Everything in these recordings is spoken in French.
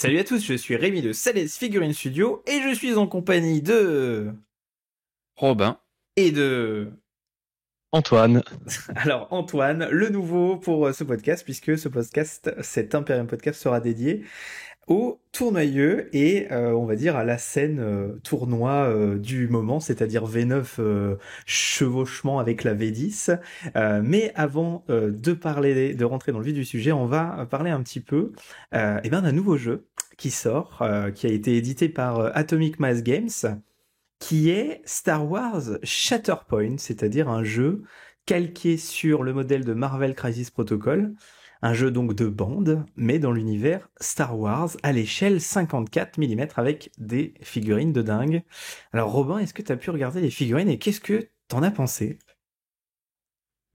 Salut à tous, je suis Rémi de Sales Figurine Studio et je suis en compagnie de... Robin. et de... Antoine. Alors Antoine, le nouveau pour ce podcast, puisque ce podcast, cet Imperium Podcast sera dédié aux tournoyeux et on va dire à la scène tournoi du moment, c'est-à-dire V9 chevauchement avec la V10. Mais avant de rentrer dans le vif du sujet, on va parler un petit peu d'un nouveau jeu qui sort, qui a été édité par Atomic Mass Games, qui est Star Wars Shatterpoint, c'est-à-dire un jeu calqué sur le modèle de Marvel Crisis Protocol, un jeu donc de bande, mais dans l'univers Star Wars à l'échelle 54 mm avec des figurines de dingue. Alors Robin, est-ce que tu as pu regarder les figurines et qu'est-ce que t'en as pensé?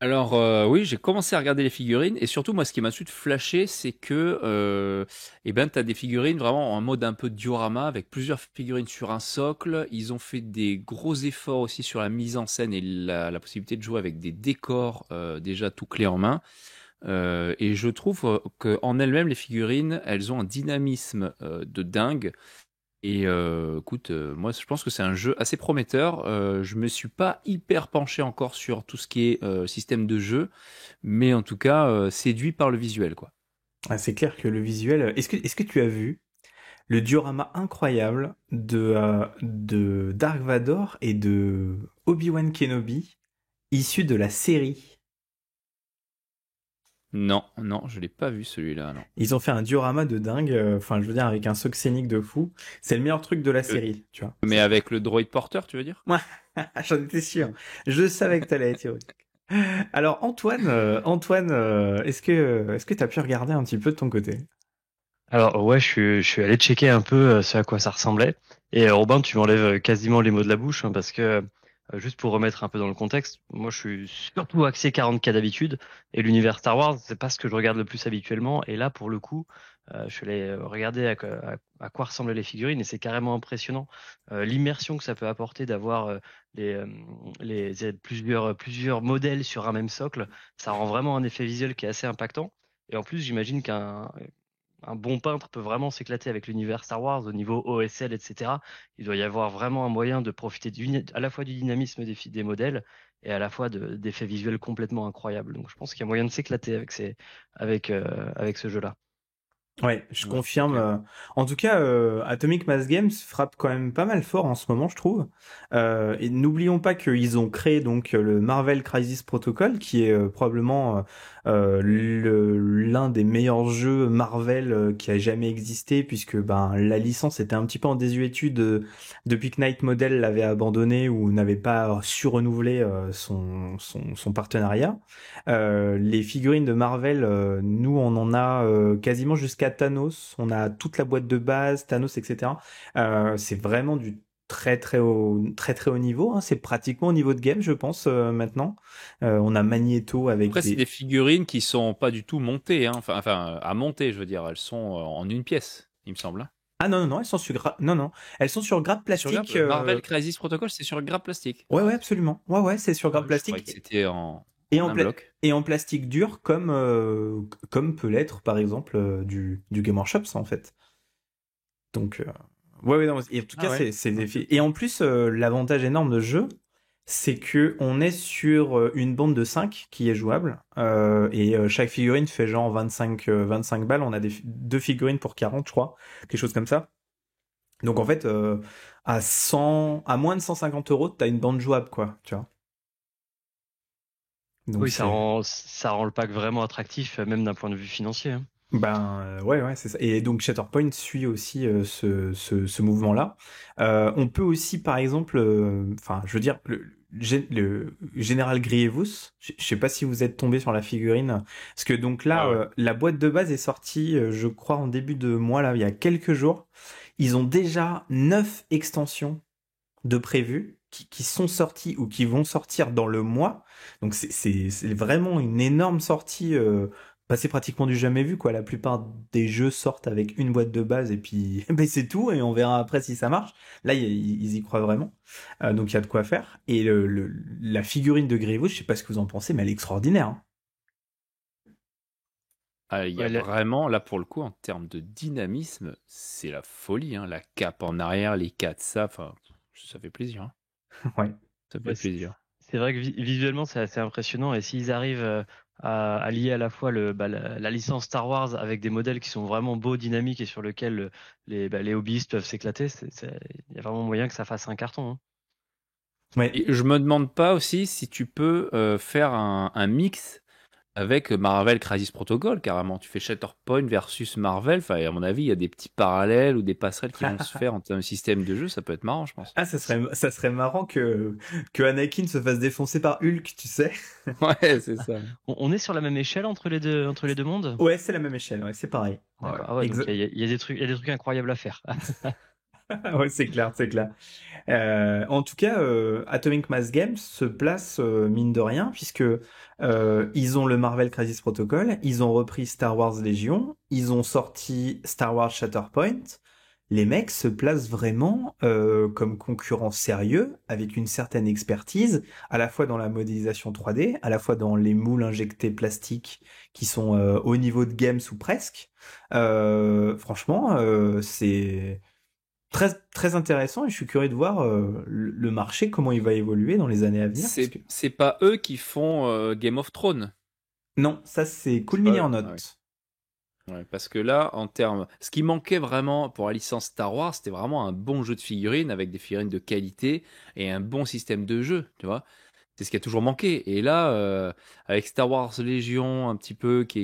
Alors oui, j'ai commencé à regarder les figurines et surtout moi ce qui m'a tout de suite flashé c'est que t'as des figurines vraiment en mode un peu diorama avec plusieurs figurines sur un socle. Ils ont fait des gros efforts aussi sur la mise en scène et la possibilité de jouer avec des décors déjà tout clés en main. Et je trouve qu'en elles-mêmes les figurines elles ont un dynamisme de dingue. Et écoute, moi je pense que c'est un jeu assez prometteur. Je me suis pas hyper penché encore sur tout ce qui est système de jeu, mais en tout cas séduit par le visuel, quoi. Ah, c'est clair que le visuel... Est-ce que tu as vu le diorama incroyable de Dark Vador et de Obi-Wan Kenobi issu de la série? Non, non, je l'ai pas vu celui-là, non. Ils ont fait un diorama de dingue, enfin je veux dire avec un saut scénique de fou. C'est le meilleur truc de la Euh, série, tu vois. mais avec le droid porteur, tu veux dire? Moi, j'en étais sûr. Je savais que t'allais être ironique. Alors Antoine, est-ce que t'as pu regarder un petit peu de ton côté? Alors ouais, je suis allé checker un peu ce à quoi ça ressemblait. Et Robin, tu m'enlèves quasiment les mots de la bouche, hein, parce que juste pour remettre un peu dans le contexte, moi je suis surtout axé 40K d'habitude, et l'univers Star Wars, c'est pas ce que je regarde le plus habituellement. Et là, pour le coup, je suis allé regarder à quoi ressemblaient les figurines, et c'est carrément impressionnant. L'immersion que ça peut apporter d'avoir les, euh, plusieurs modèles sur un même socle, ça rend vraiment un effet visuel qui est assez impactant. Et en plus, j'imagine qu'un bon peintre peut vraiment s'éclater avec l'univers Star Wars au niveau OSL, etc. Il doit y avoir vraiment un moyen de profiter à la fois du dynamisme des modèles et à la fois d'effets visuels complètement incroyables. Donc je pense qu'il y a moyen de s'éclater avec ce jeu-là. Ouais, je Ouais, c'est confirme. clair. En tout cas, Atomic Mass Games frappe quand même pas mal fort en ce moment, je trouve. Et n'oublions pas qu'ils ont créé donc le Marvel Crisis Protocol, qui est probablement l'un des meilleurs jeux Marvel qui a jamais existé, puisque ben la licence était un petit peu en désuétude depuis que Knight Model l'avait abandonné ou n'avait pas su renouveler son partenariat. Les figurines de Marvel, nous on en a quasiment jusqu'à Thanos. On a toute la boîte de base, Thanos, etc. C'est vraiment du très très haut niveau. Hein. C'est pratiquement au niveau de game, je pense maintenant. On a Magneto avec Après, c'est des. des figurines qui sont pas du tout montées, hein. Enfin, à monter, je veux dire. Elles sont en une pièce, il me semble, hein. Ah non non non, elles sont sur non non, elles sont sur grappe Sur plastique. Marvel Crisis Protocol, c'est sur grappe plastique. Ouais ouais absolument. Ouais ouais, c'est sur Ah grappe oui, je croyais que plastique c'était et en un bloc. et en plastique dur comme peut l'être par exemple du Game Workshop en fait. Donc, ouais, ouais, non, et en tout Ah cas, ouais. c'est des Ok, ok. Et en plus, l'avantage énorme de ce jeu, c'est que on est sur une bande de 5 qui est jouable, et chaque figurine fait genre 25 balles. On a deux figurines pour 40, je crois, quelque chose comme ça. Donc en fait, à moins de 150 euros, t'as une bande jouable, quoi, tu vois. Donc Oui, c'est, ça rend le pack vraiment attractif, même d'un point de vue financier, hein. ben ouais ouais c'est ça. Et donc Shatterpoint suit aussi ce mouvement-là. On peut aussi par exemple, enfin je veux dire le général Grievous. Je sais pas si vous êtes tombé sur la figurine, parce que donc là Ouais, ouais. la boîte de base est sortie, je crois en début de mois là, il y a quelques jours. Ils ont déjà 9 extensions de prévues qui sont sorties ou qui vont sortir dans le mois. Donc c'est vraiment une énorme sortie. C'est pratiquement du jamais vu quoi. La plupart des jeux sortent avec une boîte de base et puis ben c'est tout et on verra après si ça marche. Là ils y croient vraiment. Donc il y a de quoi faire. Et la figurine de Grievous, je sais pas ce que vous en pensez, mais elle est extraordinaire. Hein. Ah, il y a Ouais, vraiment, là pour le coup, en termes de dynamisme, c'est la folie, hein. La cape en arrière, les 4 ça, enfin, ça fait plaisir, hein. Ouais. Ça fait ouais, plaisir. c'est vrai que visuellement c'est assez impressionnant et s'ils arrivent à lier à la fois la licence Star Wars avec des modèles qui sont vraiment beaux, dynamiques et sur lesquels les hobbyistes peuvent s'éclater, il y a vraiment moyen que ça fasse un carton, hein. Ouais. Et je me demande pas aussi si tu peux faire un mix avec Marvel Crisis Protocol, carrément. Tu fais Shatterpoint versus Marvel. Enfin, à mon avis, il y a des petits parallèles ou des passerelles qui vont se faire en termes de système de jeu. Ça peut être marrant, je pense. Ah, ça serait marrant que Anakin se fasse défoncer par Hulk, tu sais. Ouais, c'est ça. On est sur la même échelle entre les deux mondes? Ouais, c'est la même échelle, ouais, c'est pareil. Ouais, D'accord. Ah ouais, donc exa- il y a il y a des trucs incroyables à faire. ouais, c'est clair, c'est clair. En tout cas, Atomic Mass Games se place mine de rien, puisque ils ont le Marvel Crisis Protocol, ils ont repris Star Wars Legion, ils ont sorti Star Wars Shatterpoint. Les mecs se placent vraiment comme concurrents sérieux, avec une certaine expertise, à la fois dans la modélisation 3D, à la fois dans les moules injectés plastiques qui sont au niveau de Games ou presque. Franchement, c'est très intéressant et je suis curieux de voir le marché, comment il va évoluer dans les années à venir. C'est pas eux qui font Game of Thrones. Non, ça c'est Cool C'est Mini pas en eux. Ah oui. note. Ouais, parce que là, en termes, ce qui manquait vraiment pour la licence Star Wars, c'était vraiment un bon jeu de figurines avec des figurines de qualité et un bon système de jeu, tu vois. C'est ce qui a toujours manqué. Et là, avec Star Wars Légion, un petit peu, qui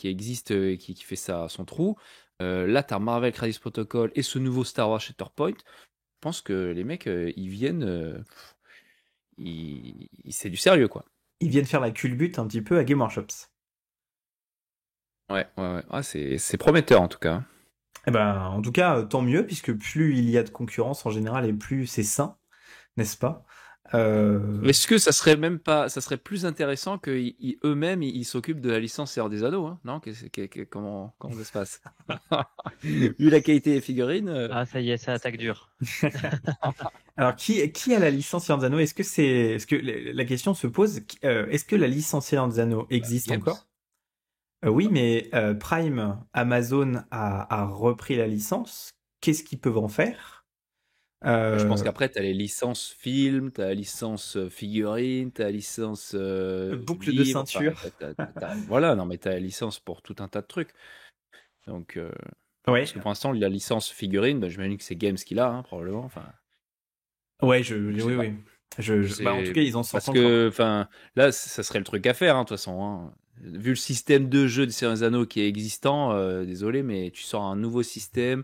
existe et qui fait son trou, là, t'as Marvel Crisis Protocol et ce nouveau Star Wars Shatterpoint. Je pense que les mecs, ils viennent, c'est du sérieux, quoi. Ils viennent faire la culbute un petit peu à Game Workshops. Ouais, ouais, ouais. Ah, c'est prometteur en tout cas. Eh ben, en tout cas, tant mieux, puisque plus il y a de concurrence en général et plus c'est sain, n'est-ce pas? Est-ce que ça serait même pas, ça serait plus intéressant que eux-mêmes ils s'occupent de la licence Seigneur des Anneaux, hein? Non? Comment ça se passe? Vu la qualité des figurines. Ah, ça y est, ça attaque dur. Alors, qui a la licence Seigneur des Anneaux? Est-ce que la question se pose, est-ce que la licence Seigneur des Anneaux existe Games. encore? Oui, mais Prime, Amazon a repris la licence. Qu'est-ce qu'ils peuvent en faire? Je pense Euh, qu'après, tu as les licences films, tu as la licence figurine, tu as la licence Boucle de livre. Enfin, ceinture. voilà, non, mais tu as la licence pour tout un tas de trucs. Donc, Ouais, parce que pour l'instant, la licence figurine, bah, j'imagine que c'est Games qui l'a, hein, probablement. Enfin, ouais, je sais oui, pas. oui. Bah, en tout cas, ils en sortent Parce encore. que, enfin, là, ça serait le truc à faire, hein, de toute façon, hein. Vu le système de jeu de Seigneur des Anneaux qui est existant, désolé, mais tu sors un nouveau système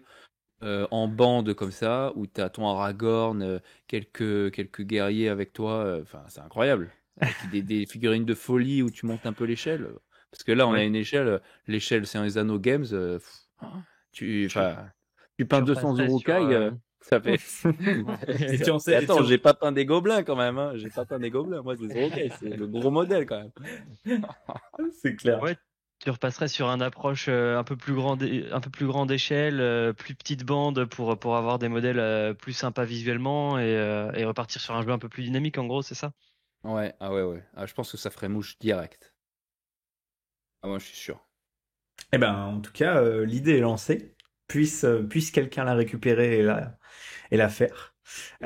en bande comme ça, où tu as ton Aragorn, quelques guerriers avec toi, enfin, c'est incroyable. Avec des figurines de folie où tu montes un peu l'échelle. Parce que là, on a Ouais. une échelle, l'échelle Seigneur des Anneaux Games, tu, Tu, enfin, tu peins tu 200 repasserais sur. Urukai, ça fait. Et tu en sais, Et attends, j'ai pas peint des gobelins quand même, hein. J'ai pas peint des gobelins, moi, des Urukai, c'est le gros modèle quand même. c'est clair. Ouais, tu repasserais sur une approche un peu plus grande échelle, plus petite bande pour avoir des modèles plus sympas visuellement et repartir sur un jeu un peu plus dynamique, en gros, c'est ça? Ouais, ah ouais, ouais. Ah, je pense que ça ferait mouche direct. Ah, moi, je suis sûr. Eh ben, en tout cas, l'idée est lancée. Puisse quelqu'un la récupérer et la faire. Et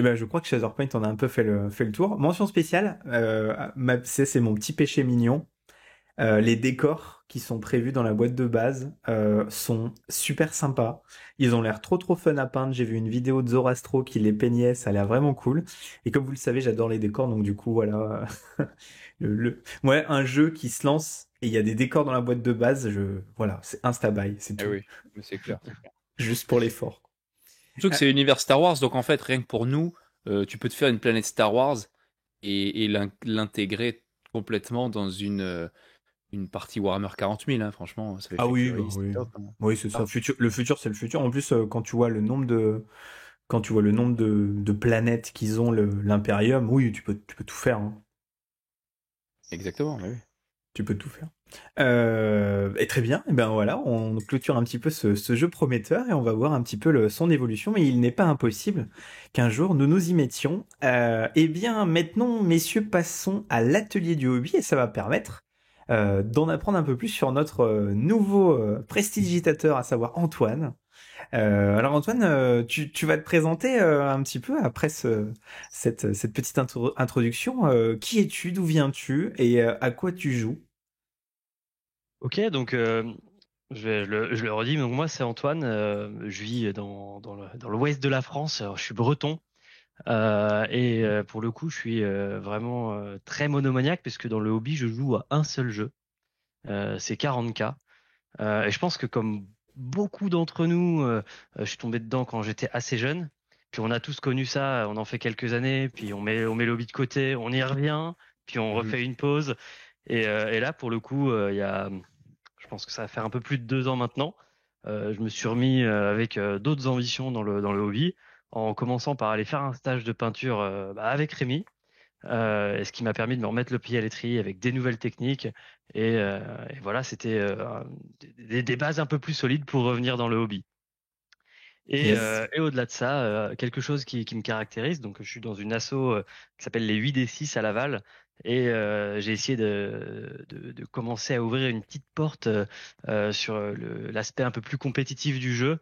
ben, je crois que Shatterpoint en a un peu fait le tour. Mention spéciale, c'est mon petit péché mignon. Les décors qui sont prévus dans la boîte de base sont super sympas. Ils ont l'air trop fun à peindre. J'ai vu une vidéo de Zorastro qui les peignait, ça a l'air vraiment cool. Et comme vous le savez, j'adore les décors, donc du coup voilà. Ouais, un jeu qui se lance et il y a des décors dans la boîte de base, voilà, c'est insta-buy, c'est Eh tout. oui, mais c'est clair. Juste pour l'effort. Surtout que c'est l'univers Star Wars, donc en fait, rien que pour nous, tu peux te faire une planète Star Wars et l'intégrer complètement dans une partie Warhammer 40 000, hein, franchement, ça fait Ah oui, bah futuriste, oui. top, hein. Oui, c'est ça. Le futur, c'est le futur. En plus, quand tu vois le nombre de planètes qu'ils ont, l'Imperium, oui, tu peux tout faire, hein. Exactement, oui. Tu peux tout faire. Et très bien, et ben voilà, on clôture un petit peu ce jeu prometteur et on va voir un petit peu son évolution, mais il n'est pas impossible qu'un jour nous nous y mettions. Eh bien, maintenant, messieurs, passons à l'atelier du hobby et ça va permettre d'en apprendre un peu plus sur notre nouveau prestidigitateur, à savoir Antoine. Alors Antoine, tu vas te présenter un petit peu après cette petite introduction. Qui es-tu, d'où viens-tu et à quoi tu joues? Ok, donc je le redis, donc moi c'est Antoine, je vis dans l'ouest de la France, alors, je suis breton, pour le coup je suis vraiment très monomaniaque puisque dans le hobby je joue à un seul jeu, c'est 40K. Et je pense que comme beaucoup d'entre nous, je suis tombé dedans quand j'étais assez jeune. Puis on a tous connu ça, on en fait quelques années, puis on met le hobby de côté, on y revient, puis on Mhm. refait une pause. Et là, pour le coup, je pense que ça va faire un peu plus de 2 ans maintenant. Je me suis remis avec d'autres ambitions dans le hobby, en commençant par aller faire un stage de peinture avec Rémi. Et ce qui m'a permis de me remettre le pied à l'étrier avec des nouvelles techniques. Et voilà, c'était des bases un peu plus solides pour revenir dans le hobby. Yes. Et au-delà de ça, quelque chose qui me caractérise. Donc, je suis dans une asso qui s'appelle les 8D6 à Laval. Et j'ai essayé de commencer à ouvrir une petite porte sur l'aspect un peu plus compétitif du jeu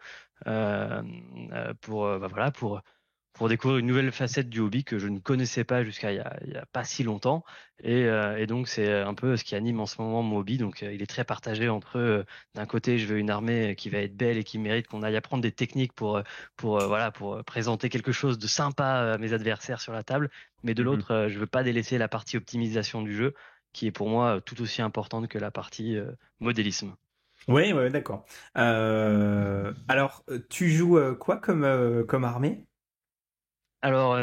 pour découvrir une nouvelle facette du hobby que je ne connaissais pas jusqu'à il y a pas si longtemps. Et donc, c'est un peu ce qui anime en ce moment mon hobby. Donc, il est très partagé entre d'un côté, je veux une armée qui va être belle et qui mérite qu'on aille apprendre des techniques pour présenter quelque chose de sympa à mes adversaires sur la table. Mais de Mhm. l'autre, je veux pas délaisser la partie optimisation du jeu, qui est pour moi tout aussi importante que la partie modélisme. Oui, ouais, d'accord. Alors, tu joues quoi comme armée? Alors,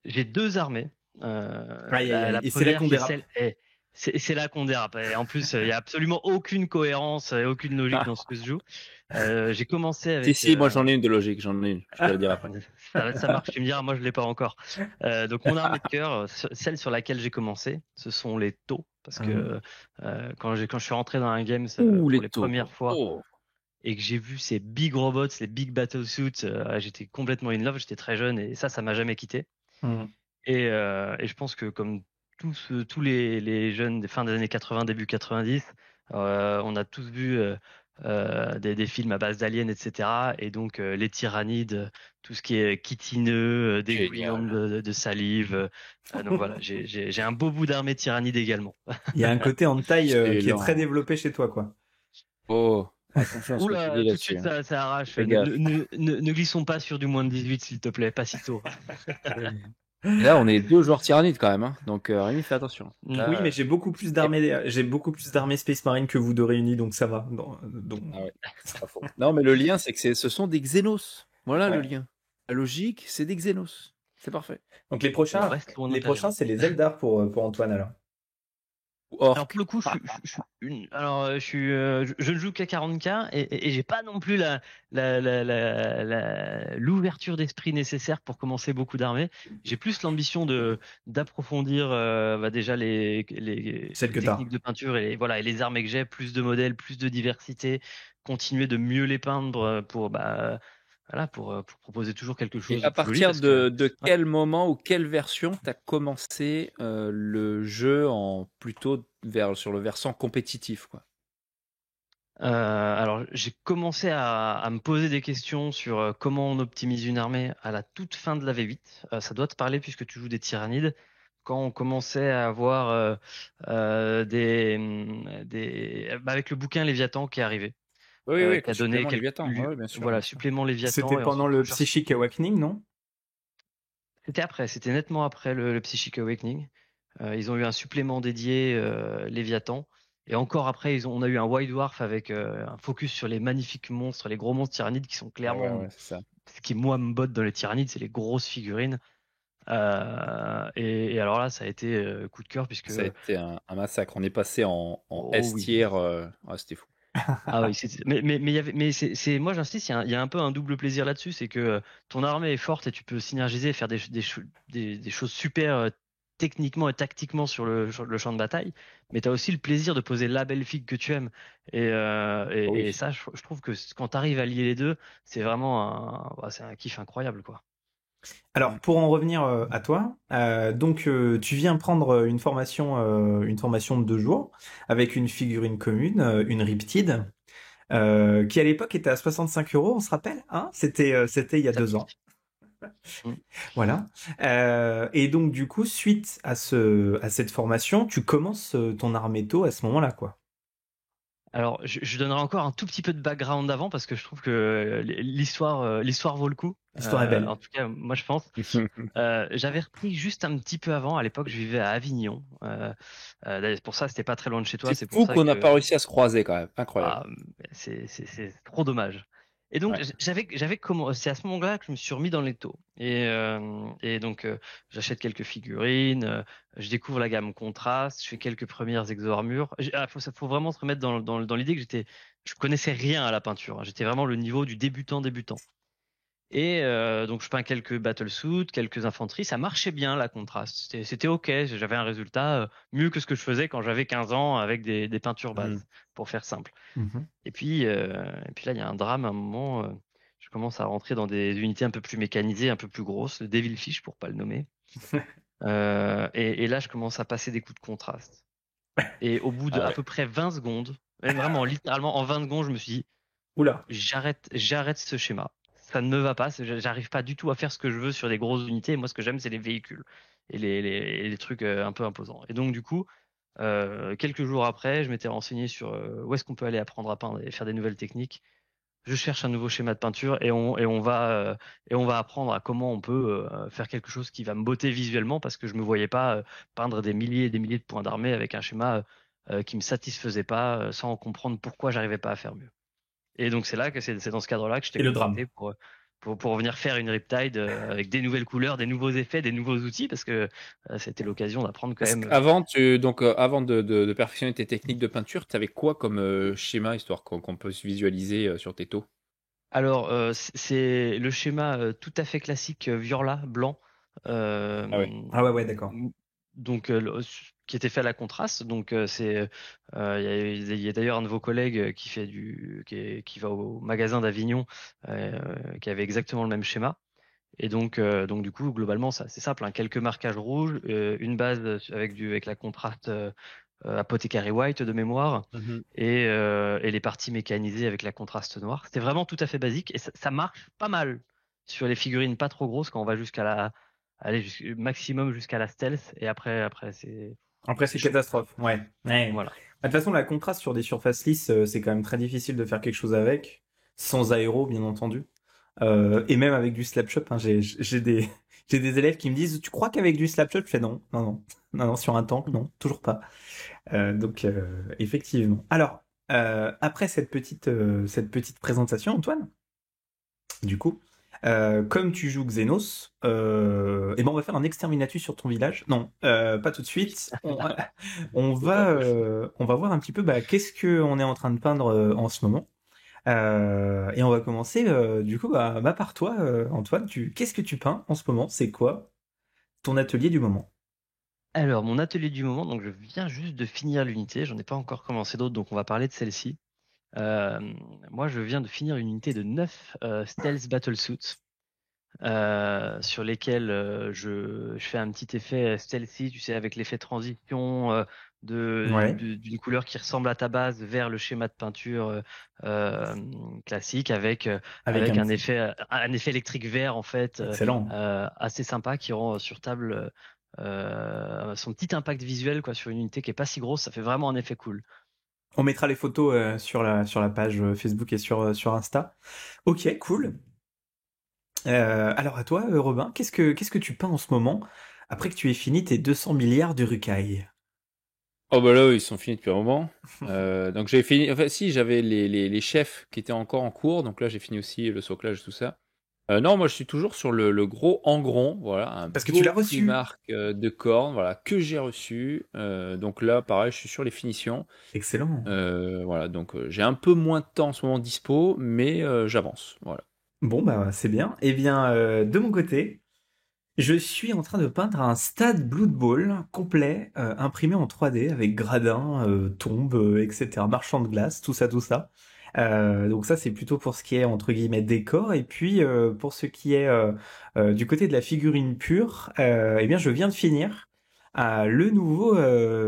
j'ai deux armées. Aïe, aïe, aïe. La Et c'est là première qu'on qui est dérape. celle. C'est là qu'on dérape. Et en plus, il y a absolument aucune cohérence et aucune logique dans ce que je joue. J'ai commencé Si, avec. si, moi j'en ai une de logique, j'en ai une. Je te la dirai après. Ça marche, tu me diras, moi je l'ai pas encore. Donc mon armée de cœur, celle sur laquelle j'ai commencé, ce sont les taux. Parce Hum. que quand je suis rentré dans un game Ouh, pour les les taux. premières fois Oh. et que j'ai vu ces big robots, les big battlesuits, j'étais complètement in love, j'étais très jeune et ça m'a jamais quitté. Hum. Et je pense que comme tous les jeunes des fin des années 80, début 90, on a tous vu des films à base d'aliens, etc. Et donc les tyrannides, tout ce qui est chitineux, dégoulinant Génial. de salive. Donc voilà, j'ai un beau bout d'armée tyrannide également. Il y a un côté en taille qui est très Excellent. développé chez toi, quoi. Oh, attention à ce que tu Oula, dis tout de là-dessus, suite hein. ça arrache. Fais gaffe. Ne glissons pas sur du moins de 18, s'il te plaît, pas si tôt. Et là, on est deux joueurs tyrannides quand même, hein. Donc Rémi, fais attention. Mm. Oui, mais Là, et- j'ai beaucoup plus d'armées Space Marine que vous deux réunis, donc ça va. ah ouais, c'est pas faux. Non, mais le lien, c'est que ce sont des Xénos. Voilà le Ouais. lien. La logique, c'est des Xénos. C'est parfait. Donc On reste loin de les prochains, l'Impérium. c'est les Eldar pour Antoine alors. Ou Alors orc. pour le coup, je ne joue qu'à 40K et j'ai pas non plus l'ouverture d'esprit nécessaire pour commencer beaucoup d'armées. J'ai plus l'ambition d'approfondir déjà Celle les que t'as. techniques de peinture et les armées que j'ai, plus de modèles, plus de diversité, continuer de mieux les peindre pour proposer toujours quelque Et chose de à plus joli partir parce que de ouais. quel moment ou quelle version t'as commencé le jeu en plutôt sur le versant compétitif, quoi? Alors, j'ai commencé à me poser des questions sur comment on optimise une armée à la toute fin de la V8. Ça doit te parler puisque tu joues des tyrannides. Quand on commençait à avoir avec le bouquin Léviathan qui est arrivé, Oui, oui, qui a donné supplément quelques Léviathan. Ouais, bien sûr, bien sûr. supplément Léviathan C'était et pendant ensuite le Recherche Psychic Suprême. Awakening, non? C'était nettement après le Psychic Awakening. Ils ont eu un supplément dédié Léviathan. Et encore après, on a eu un White Dwarf avec un focus sur les magnifiques monstres, les gros monstres tyrannides qui sont Ouais, ouais, clairement ouais, c'est ça. ce qui moi me botte dans les tyrannides, c'est les grosses figurines. Et alors là, ça a été coup de cœur puisque Ça a été un massacre. On est passé en oh S oui. tier. Ouais, c'était fou. Ah oui, mais moi j'insiste, il y a un peu un double plaisir là-dessus, c'est que ton armée est forte et tu peux synergiser et faire des choses super techniquement et tactiquement sur le champ de bataille, mais tu as aussi le plaisir de poser la belle figue que tu aimes. Et Oui. ça, je trouve que quand tu arrives à lier les deux, c'est vraiment c'est un kiff incroyable, quoi. Alors, pour en revenir à toi, donc tu viens prendre une formation de 2 jours avec une figurine commune, une Riptide, qui à l'époque était à 65 €, on se rappelle, hein? C'était il y a Ça 2 ans. pique. Mm. Voilà. Et donc du coup, suite à cette formation, tu commences ton art métaux à ce moment-là, quoi. Alors, je donnerai encore un tout petit peu de background avant parce que je trouve que l'histoire vaut le coup. L'histoire est belle. En tout cas, moi je pense. J'avais repris juste un petit peu avant. À l'époque, je vivais à Avignon. D'ailleurs, pour ça, c'était pas très loin de chez toi. C'est C'est pour fou ça qu'on n'a que pas réussi à se croiser quand même. Incroyable. ah, c'est trop dommage. Et donc Ouais. c'est à ce moment-là que je me suis remis dans les taux. Et donc j'achète quelques figurines, je découvre la gamme contraste, je fais quelques premières exo-armures. Faut vraiment se remettre dans l'idée que je connaissais rien à la peinture, hein. J'étais vraiment le niveau du débutant. Et donc je peins quelques battlesuits, quelques infanteries, ça marchait bien la contraste. C'était ok, j'avais un résultat mieux que ce que je faisais quand j'avais 15 ans avec des peintures Mhm. bases, pour faire simple. Mhm. Et puis là, il y a un drame. À un moment, je commence à rentrer dans des unités un peu plus mécanisées, un peu plus grosses, le Devilfish pour pas le nommer. Et là, je commence à passer des coups de contraste. Et au bout de Ah à ouais. peu près 20 secondes, mais vraiment littéralement en 20 secondes, je me suis dit, Oula. j'arrête ce schéma. Ça ne me va pas. J'arrive pas du tout à faire ce que je veux sur des grosses unités. Moi, ce que j'aime, c'est les véhicules et les trucs un peu imposants. Et donc, du coup, quelques jours après, je m'étais renseigné sur où est-ce qu'on peut aller apprendre à peindre et faire des nouvelles techniques. Je cherche un nouveau schéma de peinture et on va apprendre à comment on peut faire quelque chose qui va me botter visuellement parce que je me voyais pas peindre des milliers et des milliers de points d'armée avec un schéma qui me satisfaisait pas sans comprendre pourquoi j'arrivais pas à faire mieux. Et donc c'est là que c'est dans ce cadre-là que je t'ai Et le drame. contacté pour venir faire une Riptide avec des nouvelles couleurs, des nouveaux effets, des nouveaux outils parce que c'était l'occasion d'apprendre quand Parce même. qu'avant, avant de perfectionner tes techniques de peinture, tu avais quoi comme schéma, histoire qu'on peut se visualiser sur tes taux? Alors c'est le schéma tout à fait classique viola blanc. Ah ouais. Ah ouais, ouais, d'accord. Donc qui était fait à la contraste. Donc il y a d'ailleurs un de vos collègues qui va au magasin d'Avignon qui avait exactement le même schéma. Et donc du coup globalement ça c'est simple, hein, quelques marquages rouges, une base avec la contraste Apothecary White de mémoire Mhm. et les parties mécanisées avec la contraste noire. C'était vraiment tout à fait basique et ça marche pas mal sur les figurines pas trop grosses quand on va maximum jusqu'à la stealth et après Après, c'est c'est chaud. catastrophe. Ouais. Ouais. Voilà. Bah, de toute façon, la contraste sur des surfaces lisses, c'est quand même très difficile de faire quelque chose avec, sans aéro, bien entendu. Et même avec du slapshot, hein, j'ai des, j'ai des élèves qui me disent, tu crois qu'avec du slapshot? Je fais non, non, non, non, non, sur un tank, non, toujours pas. Donc, effectivement. Alors, après cette petite présentation, Antoine, du coup, comme tu joues Xenos, eh ben on va faire un exterminatus sur ton village. Non, pas tout de suite. On va voir un petit peu bah, qu'est-ce que on est en train de peindre en ce moment. Et on va commencer du coup bah, par toi, Antoine. Qu'est-ce que tu peins en ce moment? C'est quoi ton atelier du moment? Alors mon atelier du moment, donc je viens juste de finir l'unité, j'en ai pas encore commencé d'autres, donc on va parler de celle-ci. Euh, Moi je viens de finir une unité de 9 Stealth Battlesuits. Sur lesquels je fais un petit effet stealthy, tu sais, avec l'effet transition Ouais, d'une couleur qui ressemble à ta base vers le schéma de peinture euh, classique avec avec un un effet électrique vert en fait excellent. assez sympa qui rend sur table son petit impact visuel quoi sur une unité qui est pas si grosse, ça fait vraiment un effet cool. On mettra les photos sur la page Facebook et sur Insta. Ok, cool. Alors à toi, Robin, qu'est-ce que tu peins en ce moment après que tu aies fini tes 200 milliards de Rukai? Oh bah là, ils sont finis depuis un moment. Donc j'avais fini. Enfin, si, j'avais les chefs qui étaient encore en cours. Donc là, j'ai fini aussi le soclage, tout ça. Non, moi, je suis toujours sur le gros Angron. Voilà, un Parce que tu beau l'as reçu. Primark de cornes. Voilà, que j'ai reçu. Donc là, pareil, je suis sur les finitions. Excellent. Voilà, donc j'ai un peu moins de temps en ce moment dispo, mais j'avance. Voilà. Bon, bah c'est bien. Eh bien, de mon côté, je suis en train de peindre un stade Blood Bowl complet, imprimé en 3D avec gradins, tombes, etc., marchand de glace, tout ça, tout ça. Donc ça, c'est plutôt pour ce qui est entre guillemets décor. Et puis pour ce qui est du côté de la figurine pure, eh bien, je viens de finir le nouveau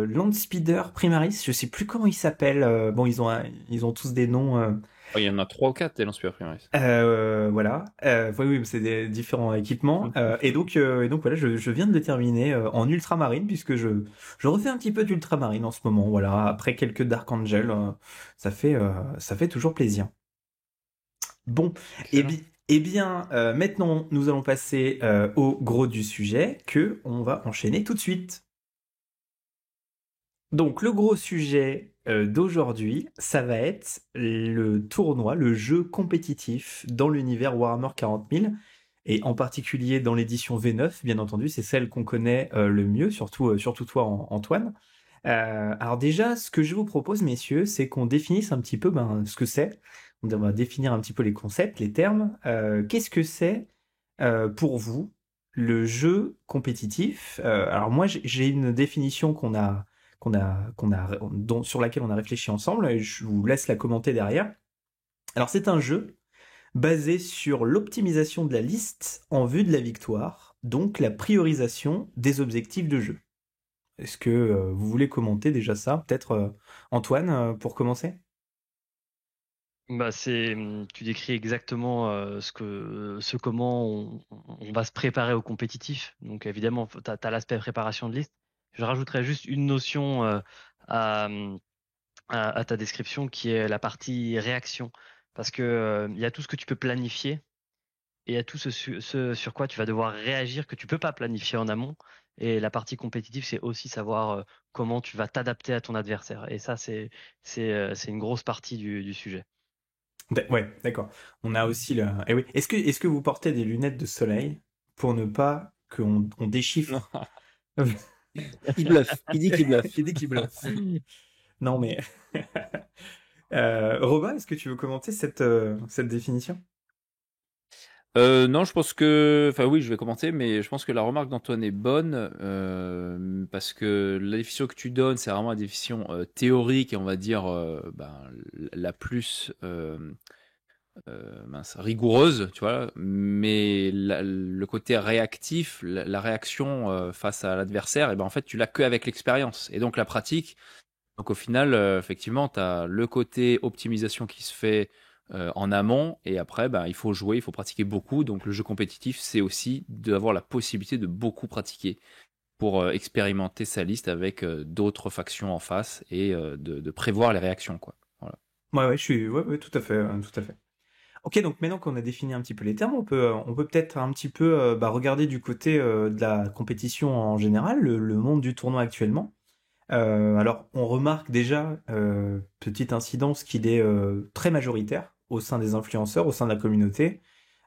Landspeeder Primaris. Je sais plus comment il s'appelle. Bon, ils ont tous des noms. Oh, il y en a 3 ou 4 des lance-pierres primaires. Voilà. Oui, oui, c'est des différents équipements. Et donc voilà, je viens de le terminer en ultramarine puisque je refais un petit peu d'ultramarine en ce moment. Voilà, après quelques Dark Angel, ça fait toujours plaisir. Bon, Excellent. eh bien, maintenant nous allons passer au gros du sujet que on va enchaîner tout de suite. Donc le gros sujet d'aujourd'hui, ça va être le tournoi, le jeu compétitif dans l'univers Warhammer 40 000, et en particulier dans l'édition V9, bien entendu, c'est celle qu'on connaît le mieux, surtout toi Antoine. Alors déjà, ce que je vous propose, messieurs, c'est qu'on définisse un petit peu ce que c'est. On va définir un petit peu les concepts, les termes. Qu'est-ce que c'est pour vous le jeu compétitif? Alors moi, j'ai une définition sur laquelle on a réfléchi ensemble, et je vous laisse la commenter derrière. Alors c'est un jeu basé sur l'optimisation de la liste en vue de la victoire, donc la priorisation des objectifs de jeu. Est-ce que vous voulez commenter déjà ça? Peut-être Antoine, pour commencer? Bah tu décris exactement ce comment on va se préparer au compétitif. Donc évidemment, tu as l'aspect préparation de liste. Je rajouterais juste une notion à, à ta description qui est la partie réaction. Parce que il y a tout ce que tu peux planifier et il y a tout ce sur quoi tu vas devoir réagir que tu peux pas planifier en amont. Et la partie compétitive, c'est aussi savoir comment tu vas t'adapter à ton adversaire. Et ça, c'est une grosse partie du sujet. Ouais, d'accord. On a aussi le. Eh oui. Est-ce que vous portez des lunettes de soleil pour ne pas on Non, déchiffre? il bluffe. Il dit qu'il bluffe. Il dit qu'il bluffe. Non mais. Robin, est-ce que tu veux commenter cette définition? Non, je pense que, enfin oui, je vais commenter, mais je pense que la remarque d'Antoine est bonne parce que la définition que tu donnes, c'est vraiment la définition théorique et on va dire la plus rigoureuse, tu vois. Mais le côté réactif, la réaction face à l'adversaire, et ben en fait, tu l'as que avec l'expérience et donc la pratique. Donc au final, effectivement, tu as le côté optimisation qui se fait en amont et après, ben, il faut jouer, il faut pratiquer beaucoup. Donc le jeu compétitif, c'est aussi d'avoir la possibilité de beaucoup pratiquer pour expérimenter sa liste avec d'autres factions en face et de prévoir les réactions, quoi. Voilà. Ouais, ouais, tout à fait, tout à fait. Ok, donc maintenant qu'on a défini un petit peu les termes, on peut peut-être un petit peu regarder du côté de la compétition en général, le monde du tournoi actuellement. Alors, on remarque déjà, petite incidence, qu'il est très majoritaire au sein des influenceurs, au sein de la communauté.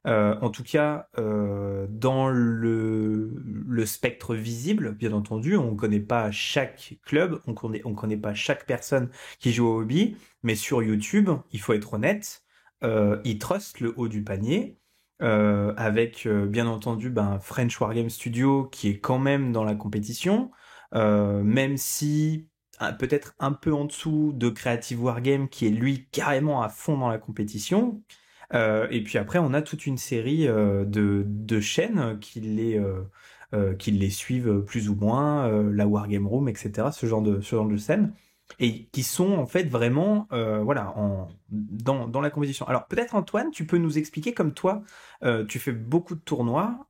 En tout cas, dans le spectre visible, bien entendu, on ne connaît pas chaque club, on connaît pas chaque personne qui joue au hobby, mais sur YouTube, il faut être honnête, ils trustent le haut du panier. Avec bien entendu French Wargame Studio qui est quand même dans la compétition, même si peut-être un peu en dessous de Creative Wargame qui est lui carrément à fond dans la compétition. Et puis après, on a toute une série de chaînes qui les suivent plus ou moins, la Wargame Room, etc., ce genre de scènes, et qui sont en fait vraiment dans la compétition. Alors peut-être Antoine, tu peux nous expliquer, comme toi, tu fais beaucoup de tournois.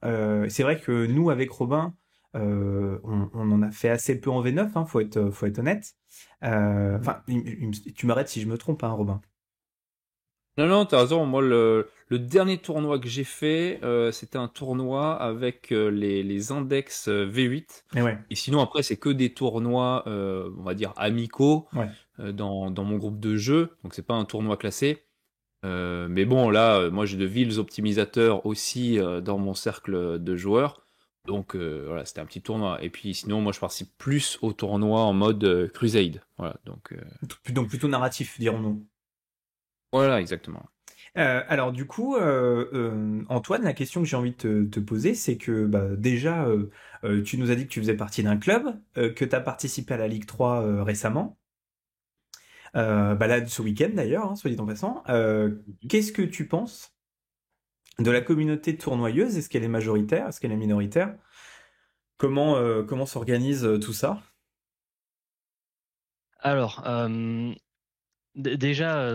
C'est vrai que nous, avec Robin, on en a fait assez peu en V9, hein, faut être honnête. Enfin, tu m'arrêtes si je me trompe, hein, Robin. Non, non, t'as raison. Moi, le dernier tournoi que j'ai fait, c'était un tournoi avec les index V8. Et ouais, Et sinon, après, c'est que des tournois, on va dire, amicaux ouais. dans mon groupe de jeu. Donc, c'est pas un tournoi classé. Mais bon, là, moi, j'ai de vils optimisateurs aussi dans mon cercle de joueurs. Donc, voilà, c'était un petit tournoi. Et puis, sinon, moi, je participe plus au tournoi en mode Crusade. Voilà, Donc plutôt narratif, dirons-nous. voilà, exactement. Alors du coup, Antoine, la question que j'ai envie de te poser, c'est que déjà, tu nous as dit que tu faisais partie d'un club, que tu as participé à la Ligue 3 récemment. Là, ce week-end d'ailleurs, hein, soit dit en passant. Qu'est-ce que tu penses de la communauté tournoyeuse? Est-ce qu'elle est majoritaire? Est-ce qu'elle est minoritaire? Comment s'organise tout ça? Alors, déjà,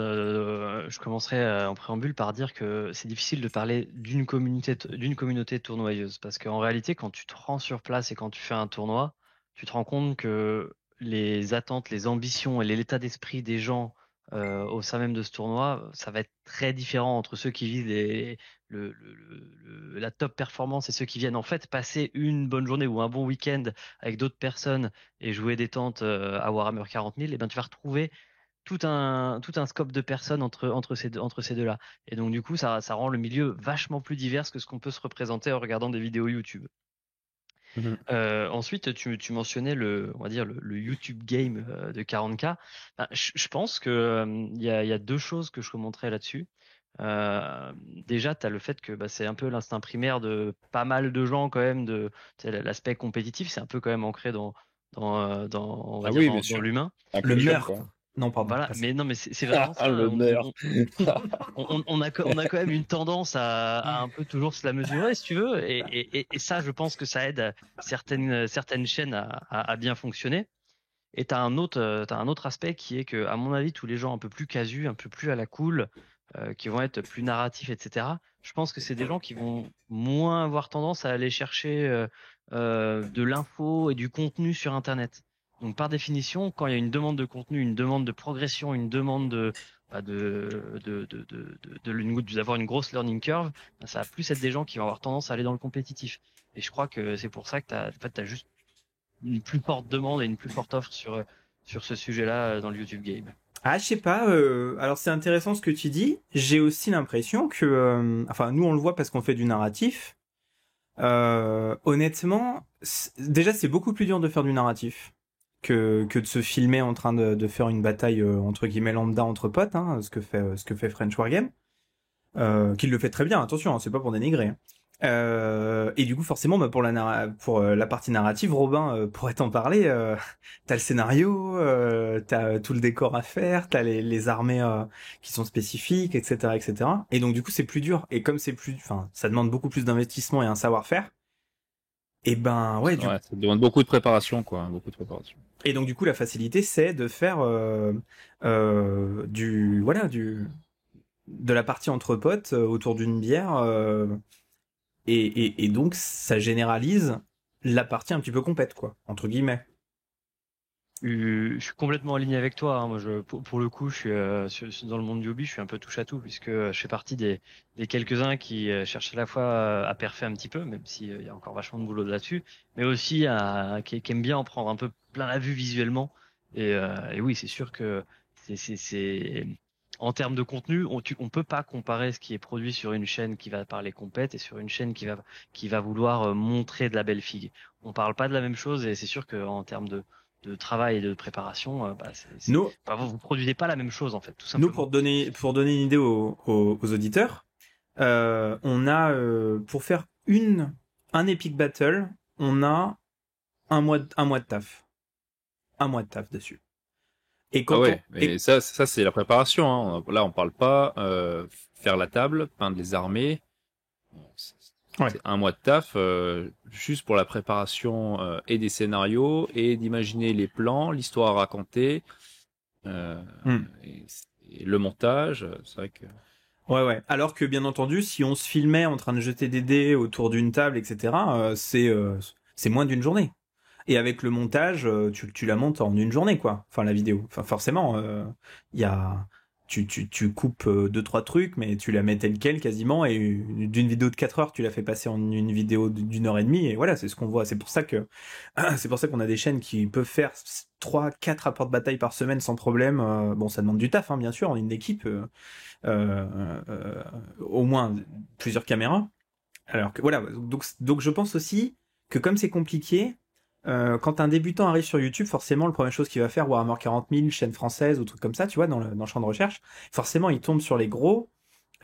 je commencerai en préambule par dire que c'est difficile de parler d'une communauté tournoyeuse, parce qu'en réalité, quand tu te rends sur place et quand tu fais un tournoi, tu te rends compte que les attentes, les ambitions et l'état d'esprit des gens au sein même de ce tournoi, ça va être très différent entre ceux qui visent la top performance et ceux qui viennent en fait passer une bonne journée ou un bon week-end avec d'autres personnes et jouer détente à Warhammer 40 000. Et ben tu vas retrouver tout un scope de personnes entre ces deux-là. Et donc, du coup, ça rend le milieu vachement plus divers que ce qu'on peut se représenter en regardant des vidéos YouTube. Ensuite, tu mentionnais on va dire le YouTube game de 40K. Ben, je pense que il y a deux choses que je commenterais là-dessus. Déjà, tu as le fait que c'est un peu l'instinct primaire de pas mal de gens quand même, l'aspect compétitif, c'est un peu quand même ancré on va dire, oui, bien dans sûr. l'humain. Le Inclusion, meurtre. quoi. Non, pardon. Voilà, passe. mais non, mais c'est vraiment ça. Le meurtre. On a quand même une tendance à un peu toujours se la mesurer, si tu veux, et ça, je pense que ça aide certaines chaînes à bien fonctionner. Et t'as un autre aspect qui est que, à mon avis, tous les gens un peu plus casus, un peu plus à la cool, qui vont être plus narratifs, etc. Je pense que c'est des gens qui vont moins avoir tendance à aller chercher de l'info et du contenu sur Internet. Donc, par définition, quand il y a une demande de contenu, une demande de progression, une demande d'avoir une grosse learning curve, ça va plus être des gens qui vont avoir tendance à aller dans le compétitif. Et je crois que c'est pour ça que t'as juste une plus forte demande et une plus forte offre sur ce sujet-là dans le YouTube Game. Ah, je sais pas. Alors c'est intéressant ce que tu dis. J'ai aussi l'impression que, enfin, nous on le voit parce qu'on fait du narratif. Honnêtement, déjà c'est beaucoup plus dur de faire du narratif que de se filmer en train de faire une bataille entre guillemets lambda entre potes, hein, ce que fait French Wargame, qu'il le fait très bien. Attention, hein, c'est pas pour dénigrer. Hein. Et du coup, forcément, pour la partie narrative, Robin pourrait t'en parler. T'as le scénario, t'as tout le décor à faire, t'as les armées qui sont spécifiques, etc., etc. Et donc, du coup, c'est plus dur. Et comme ça demande beaucoup plus d'investissement et un savoir-faire. Et ben, ouais, Ça demande beaucoup de préparation, quoi. Beaucoup de préparation. Et donc, du coup, la facilité, c'est de faire de la partie entre potes autour d'une bière. Et donc, ça généralise la partie un petit peu compète, quoi, entre guillemets. Je suis complètement aligné avec toi. Hein. Moi, pour le coup, je suis dans le monde du hobby, je suis un peu touche à tout puisque je fais partie des quelques-uns qui cherchent à la fois à perfer un petit peu, même s'il y a encore vachement de boulot là-dessus, mais aussi qui aiment bien en prendre un peu plein la vue visuellement. Et oui, c'est sûr que c'est en termes de contenu, on peut pas comparer ce qui est produit sur une chaîne qui va parler compète et sur une chaîne qui va vouloir montrer de la belle figue. On parle pas de la même chose et c'est sûr qu'en termes de travail et de préparation, Nous, vous produisez pas la même chose en fait, tout nous simplement. pour donner une idée aux auditeurs, on a pour faire un epic battle, on a un mois de taf, un mois de taf dessus. Et Ah quand ouais, mais ça c'est la préparation. Hein. Là, on parle pas faire la table, peindre les armées. Ouais. C'est un mois de taf juste pour la préparation et des scénarios et d'imaginer les plans, l'histoire à raconter et le montage. C'est vrai que Ouais. Alors que bien entendu, si on se filmait en train de jeter des dés autour d'une table, etc., c'est moins d'une journée. Et avec le montage, tu la montes en une journée, quoi. Enfin, la vidéo. Enfin, forcément, il y a, tu coupes deux, trois trucs, mais tu la mets telle quelle quasiment, et d'une vidéo de 4 heures, tu la fais passer en une vidéo d'une heure et demie, et voilà, c'est ce qu'on voit. C'est pour ça qu'on a des chaînes qui peuvent faire 3, 4 rapports de bataille par semaine sans problème. Bon, ça demande du taf, hein, bien sûr, on est une équipe, au moins plusieurs caméras. Alors que voilà, donc je pense aussi que comme c'est compliqué, quand un débutant arrive sur YouTube, forcément, la première chose qu'il va faire, Warhammer 40 000, chaîne française ou trucs comme ça, tu vois, dans le champ de recherche, forcément, il tombe sur les gros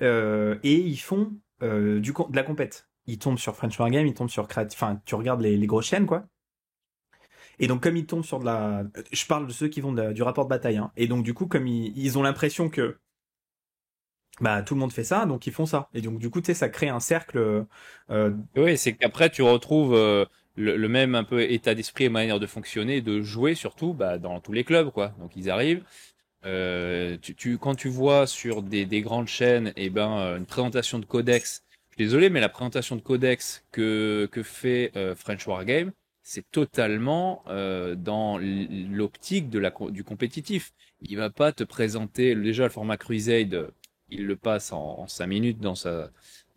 et ils font de la compète. Ils tombent sur French Wargame, ils tombent sur enfin, tu regardes les grosses chaînes, quoi. Et donc comme ils tombent sur je parle de ceux qui vont du rapport de bataille, hein. Et donc du coup comme ils ont l'impression que bah tout le monde fait ça, donc ils font ça. Et donc du coup tu sais ça crée un cercle. Oui, c'est qu'après tu retrouves le même un peu état d'esprit et manière de fonctionner, de jouer surtout bah, dans tous les clubs, quoi. Donc ils arrivent. Quand tu vois sur des grandes chaînes, une présentation de codex, je suis désolé, mais la présentation de codex que fait French Wargame, c'est totalement dans l'optique du compétitif. Il va pas te présenter déjà le format Crusade, il le passe en 5 minutes dans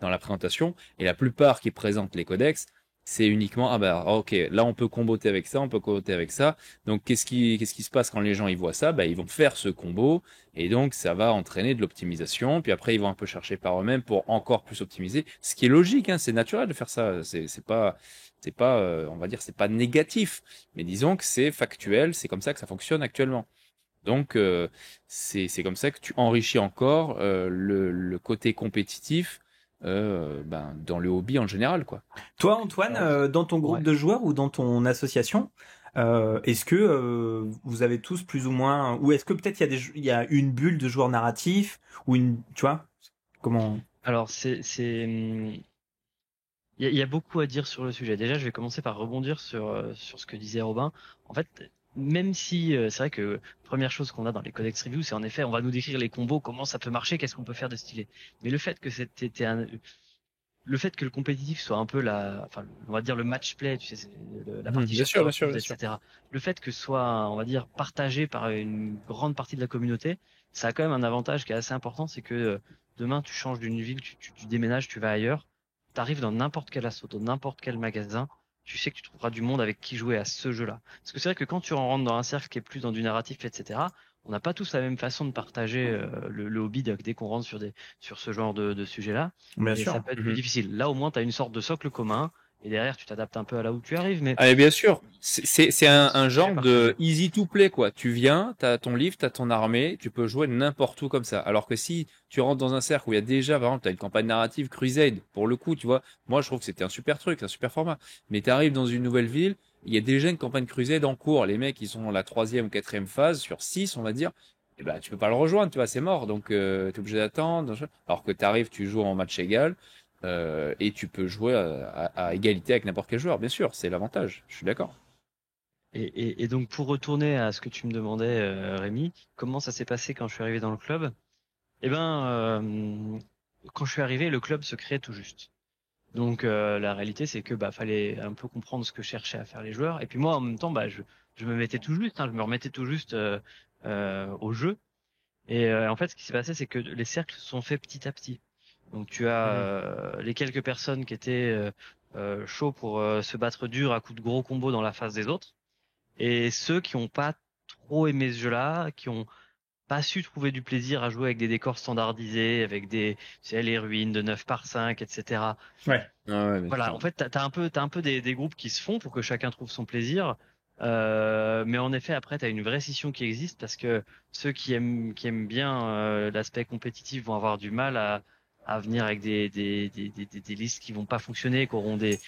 la présentation, et la plupart qui présentent les codex, c'est uniquement ok, là on peut comboter avec ça, on peut comboter avec ça. Donc qu'est-ce qui se passe quand les gens ils voient ça? Bah ils vont faire ce combo et donc ça va entraîner de l'optimisation. Puis après ils vont un peu chercher par eux-mêmes pour encore plus optimiser. Ce qui est logique, hein, c'est naturel de faire ça. C'est pas on va dire c'est pas négatif, mais disons que c'est factuel. C'est comme ça que ça fonctionne actuellement. Donc c'est comme ça que tu enrichis encore le côté compétitif dans le hobby en général, quoi. Toi, Antoine, dans ton groupe Ouais. de joueurs ou dans ton association, est-ce que vous avez tous plus ou moins, ou est-ce que peut-être il y a une bulle de joueurs narratifs ou tu vois, comment? Alors, il y a beaucoup à dire sur le sujet. Déjà, je vais commencer par rebondir sur ce que disait Robin. En fait, même si c'est vrai que première chose qu'on a dans les codex review, c'est en effet, on va nous décrire les combos, comment ça peut marcher, qu'est-ce qu'on peut faire de stylé. Mais le fait que le compétitif soit un peu enfin, on va dire le match play, tu sais, c'est la partie Bien sûr, bien sûr, chapter, bien sûr. etc. Le fait que ce soit, on va dire, partagé par une grande partie de la communauté, ça a quand même un avantage qui est assez important, c'est que demain tu changes d'une ville, tu déménages, tu vas ailleurs, tu arrives dans n'importe quel assaut, dans n'importe quel magasin, tu sais que tu trouveras du monde avec qui jouer à ce jeu-là. Parce que c'est vrai que quand tu rentres dans un cercle qui est plus dans du narratif, etc., on n'a pas tous la même façon de partager le hobby dès qu'on rentre sur ce genre de sujet-là. Bien Et sûr. ça peut être plus difficile. Là, au moins, tu as une sorte de socle commun. Et derrière, tu t'adaptes un peu à là où tu arrives. Mais Allez, bien sûr, c'est un genre de partagé. easy to play, quoi. Tu viens, t'as ton livre, t'as ton armée, tu peux jouer n'importe où comme ça. Alors que si tu rentres dans un cercle où il y a déjà, par exemple, t'as une campagne narrative Crusade, pour le coup, tu vois, moi je trouve que c'était un super truc, un super format. Mais t'arrives dans une nouvelle ville, il y a déjà une campagne Crusade en cours. Les mecs, ils sont dans la 3e ou 4e phase, sur 6, on va dire. Et ben, tu peux pas le rejoindre, tu vois, c'est mort. Donc, t'es obligé d'attendre. Alors que t'arrives, tu joues en match égal. Et tu peux jouer à égalité avec n'importe quel joueur, bien sûr, c'est l'avantage, je suis d'accord. Et donc, pour retourner à ce que tu me demandais, Rémi, comment ça s'est passé quand je suis arrivé dans le club? Eh ben, quand je suis arrivé, le club se créait tout juste. Donc, la réalité, c'est que fallait un peu comprendre ce que cherchaient à faire les joueurs. Et puis moi, en même temps, je me mettais tout juste, hein, je me remettais tout juste au jeu. Et en fait, ce qui s'est passé, c'est que les cercles se sont faits petit à petit. Donc tu as les quelques personnes qui étaient chauds pour se battre dur à coups de gros combos dans la face des autres, et ceux qui n'ont pas trop aimé ce jeu-là, qui ont pas su trouver du plaisir à jouer avec des décors standardisés, avec tu sais, les ruines de 9 par 5, etc. Ouais. Ah ouais, bien Voilà, sûr. en fait, t'as un peu des groupes qui se font pour que chacun trouve son plaisir. Mais en effet, après, t'as une vraie scission qui existe parce que ceux qui aiment bien l'aspect compétitif vont avoir du mal à venir avec des listes qui vont pas fonctionner, qui auront des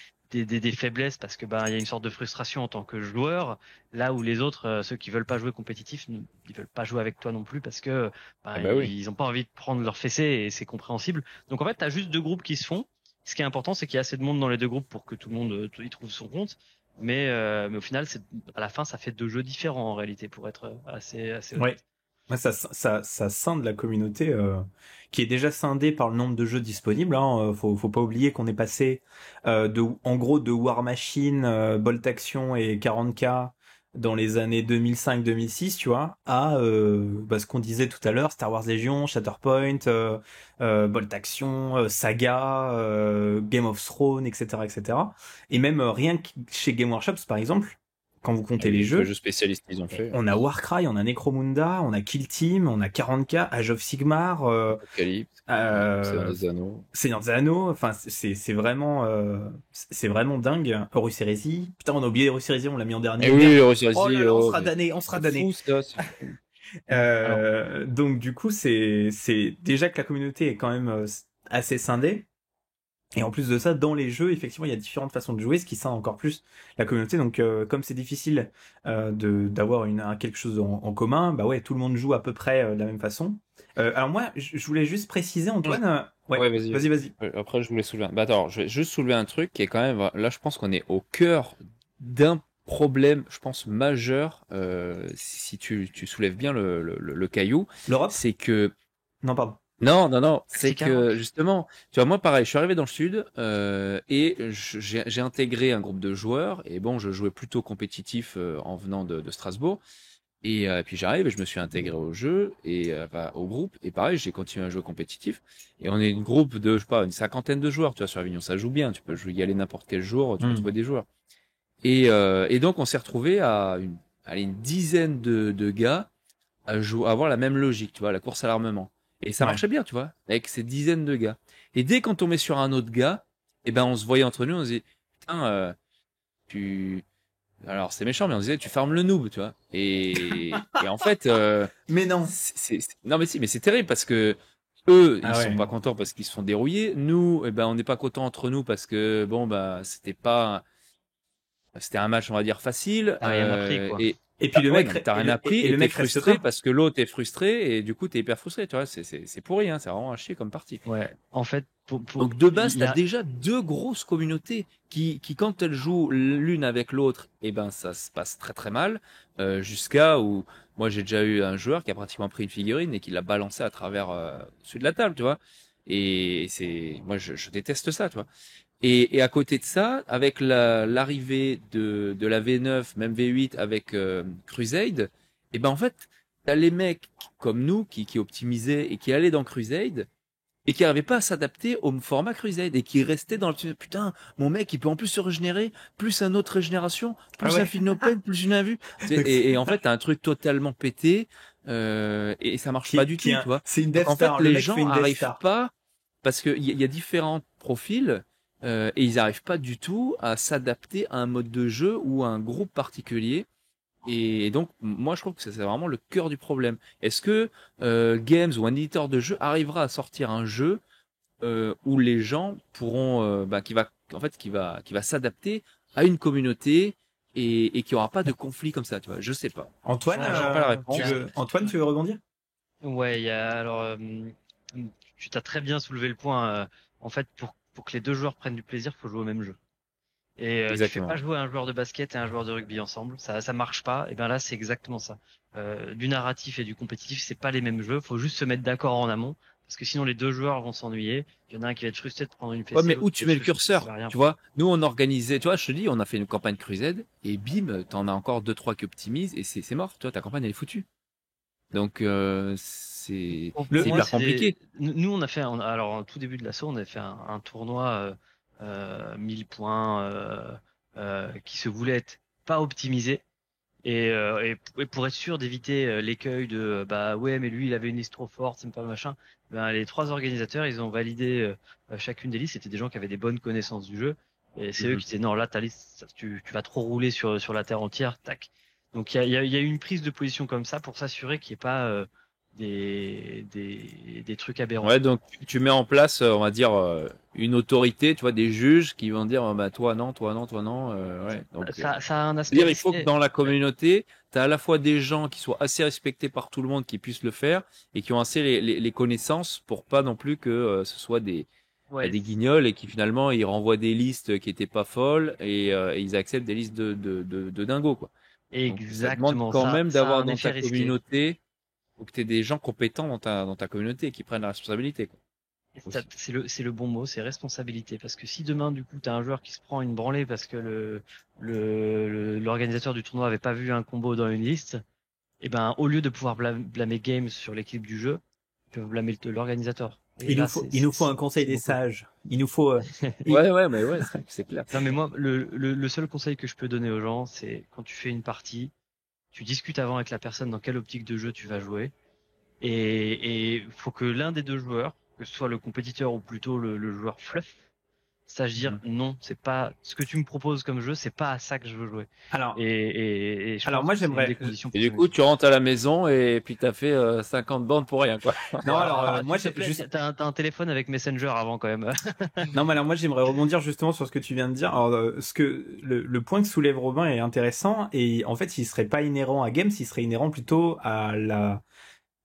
faiblesses parce que il y a une sorte de frustration en tant que joueur. Là où les autres, ceux qui veulent pas jouer compétitif, ils veulent pas jouer avec toi non plus parce que Ah bah oui. ils ont pas envie de prendre leur fessée et c'est compréhensible. Donc en fait, t'as juste deux groupes qui se font. Ce qui est important, c'est qu'il y a assez de monde dans les deux groupes pour que tout le monde y trouve son compte. Mais au final, à la fin, ça fait deux jeux différents en réalité, pour être assez Ouais. honnête. Ouais, ça scinde la communauté qui est déjà scindée par le nombre de jeux disponibles. Hein. Faut pas oublier qu'on est passé en gros de War Machine, Bolt Action et 40K dans les années 2005-2006, tu vois, à ce qu'on disait tout à l'heure, Star Wars Legion, Shatterpoint, Bolt Action, Saga, Game of Thrones, etc., etc. Et même rien que chez Game Workshops, par exemple, quand vous Ah comptez oui, les quelques jeux. jeux spécialistes ils ont fait. On a Warcry, on a Necromunda, on a Kill Team, on a 40K, Age of Sigmar, Apocalypse, Seigneur des Anneaux. Seigneur des Anneaux. Enfin, c'est vraiment dingue. Horus Heresy. Putain, on a oublié Horus Heresy, on l'a mis en dernier. Et oui, Oh là là, on sera mais damné, on sera damné. c'est fou ça, c'est fou. Donc du coup, c'est déjà que la communauté est quand même assez scindée. Et en plus de ça, dans les jeux, effectivement, il y a différentes façons de jouer, ce qui scinde encore plus la communauté. Donc, comme c'est difficile d'avoir quelque chose en commun, bah ouais, tout le monde joue à peu près de la même façon. Alors moi, je voulais juste préciser, Antoine. Ouais, Ouais, vas-y. vas-y. Après, je voulais soulever. Bah, attends, je vais juste soulever un truc qui est quand même. Là, je pense qu'on est au cœur d'un problème, je pense, majeur. Si tu soulèves bien le caillou, L'Europe? c'est que. Non, pardon. Non, c'est C'est que justement, tu vois, moi pareil, je suis arrivé dans le sud et j'ai intégré un groupe de joueurs et bon, je jouais plutôt compétitif en venant de Strasbourg et puis j'arrive et je me suis intégré au jeu et au groupe et pareil, j'ai continué à jouer compétitif et on est une groupe de, je sais pas, une cinquantaine de joueurs, tu vois, sur Avignon, ça joue bien, tu peux y aller n'importe quel jour, tu peux trouver des joueurs et donc on s'est retrouvé à une dizaine de gars à avoir la même logique, tu vois, la course à l'armement. Et ça Ouais. marchait bien, tu vois, avec ces dizaines de gars. Et dès qu'on tombait sur un autre gars, eh ben on se voyait entre nous, on se disait, putain, tu... Alors c'est méchant, mais on se disait, tu farmes le noob, tu vois. Et en fait, Mais non. non mais si, mais c'est terrible parce que eux, Ah ils ouais. sont pas contents parce qu'ils se font dérouiller. Nous, eh ben on n'est pas contents entre nous parce que bon bah c'était un match, on va dire, facile. T'as rien appris, quoi. Et puis le Ouais, mec, non, mais t'as rien appris et et le t'es mec reste frustré pas. parce que l'autre est frustré et du coup t'es hyper frustré, tu vois. C'est pourri, hein. C'est vraiment à chier comme partie. Ouais. En fait, Donc de base, il y t'as a, déjà deux grosses communautés qui quand elles jouent l'une avec l'autre, eh ben ça se passe très très mal. Jusqu'à où moi j'ai déjà eu un joueur qui a pratiquement pris une figurine et qui l'a balancée à travers dessus de la table, tu vois. Et c'est moi je déteste ça, tu vois. Et à côté de ça, avec l'arrivée de la V9, même V8 avec Crusade, et ben en fait, t'as les mecs comme nous qui optimisaient et qui allaient dans Crusade et qui n'arrivaient pas à s'adapter au format Crusade et qui restaient dans le putain, mon mec il peut en plus se régénérer, plus un autre régénération, Ah plus un ouais. fil no pain, plus une invue. Et en fait, t'as un truc totalement pété et ça marche pas du tout, tu vois. C'est une Donc Death en fait, Star. Le les mec fait gens une Death arrivent Star. pas parce que il y a différents profils et ils n'arrivent pas du tout à s'adapter à un mode de jeu ou à un groupe particulier. Et donc, moi, je trouve que c'est vraiment le cœur du problème. Est-ce que Games ou un éditeur de jeu arrivera à sortir un jeu où les gens pourront, qui va s'adapter à une communauté et qui aura pas de conflit comme ça, tu vois? Je sais pas. Antoine, J'ai pas la réponse. Tu veux rebondir? ouais, il y a, alors, tu t'as très bien soulevé le point. En fait, pour que les deux joueurs prennent du plaisir, faut jouer au même jeu. Et tu fais Exactement. pas jouer un joueur de basket et un joueur de rugby ensemble, ça marche pas. Et ben là, c'est exactement ça. Du narratif et du compétitif, c'est pas les mêmes jeux. Faut juste se mettre d'accord en amont, parce que sinon les deux joueurs vont s'ennuyer. Il y en a un qui va être frustré de prendre une fessée. Ouais, mais l'autre où qui tu va mets être le frustré, ça curseur, va rien tu faire. vois? Nous, on organisait, tu vois, je te dis, on a fait une campagne Crusade et bim, t'en as encore deux, trois qui optimisent et c'est mort. Tu vois, ta campagne, elle est foutue. Donc, Pour c'est moi, hyper compliqué. nous, on a fait, alors en tout début de l'assaut, on a fait un tournoi 1000 points qui se voulait être pas optimisé. Et pour être sûr d'éviter l'écueil de bah ouais mais lui il avait une liste trop forte c'est pas machin, ben les trois organisateurs ils ont validé chacune des listes, c'était des gens qui avaient des bonnes connaissances du jeu et c'est eux qui disaient non là ta liste tu vas trop rouler sur la terre entière, tac. Donc il y a eu une prise de position comme ça pour s'assurer qu'il n'y ait pas des trucs aberrants. Ouais, donc tu mets en place, on va dire, une autorité, tu vois, des juges qui vont dire, bah, toi non, toi non, toi non. Ouais. Donc, Ça a un aspect c'est-à-dire, il faut que risqué. dans la communauté, tu as à la fois des gens qui soient assez respectés par tout le monde, qui puissent le faire, et qui ont assez les connaissances pour pas non plus que ce soit Ouais, des guignols et qui finalement ils renvoient des listes qui étaient pas folles et ils acceptent des listes de dingos, quoi. Donc ça demande exactement quand ça. même Ça a d'avoir un dans effet ta risqué. communauté, faut que tu aies des gens compétents dans ta communauté et qui prennent la responsabilité, quoi. Aussi. C'est le bon mot, c'est responsabilité. Parce que si demain, du coup, t'as un joueur qui se prend une branlée parce que l'organisateur du tournoi avait pas vu un combo dans une liste, et ben, au lieu de pouvoir blâmer Games sur l'équipe du jeu, ils peuvent blâmer l'organisateur. Et là, Il nous faut un conseil des beaucoup. sages. Il nous faut. Ouais, mais ouais, c'est clair. Non, mais moi, le seul conseil que je peux donner aux gens, c'est quand tu fais une partie, tu discutes avant avec la personne dans quelle optique de jeu tu vas jouer. Et faut que l'un des deux joueurs, que ce soit le compétiteur ou plutôt le joueur fluff, c'est-à-dire non, c'est pas ce que tu me proposes comme jeu, c'est pas à ça que je veux jouer. Alors, Et je alors pense moi que c'est une j'aimerais. des conditions Et pour du coup, tu rentres à la maison et puis t'as fait 50 bandes pour rien, quoi. Non, alors moi s'il te plaît, juste. t'as un téléphone avec Messenger avant quand même. Non, mais alors moi j'aimerais rebondir justement sur ce que tu viens de dire. Alors, le point que soulève Robin est intéressant et en fait il serait pas inhérent à Games, il serait inhérent plutôt à la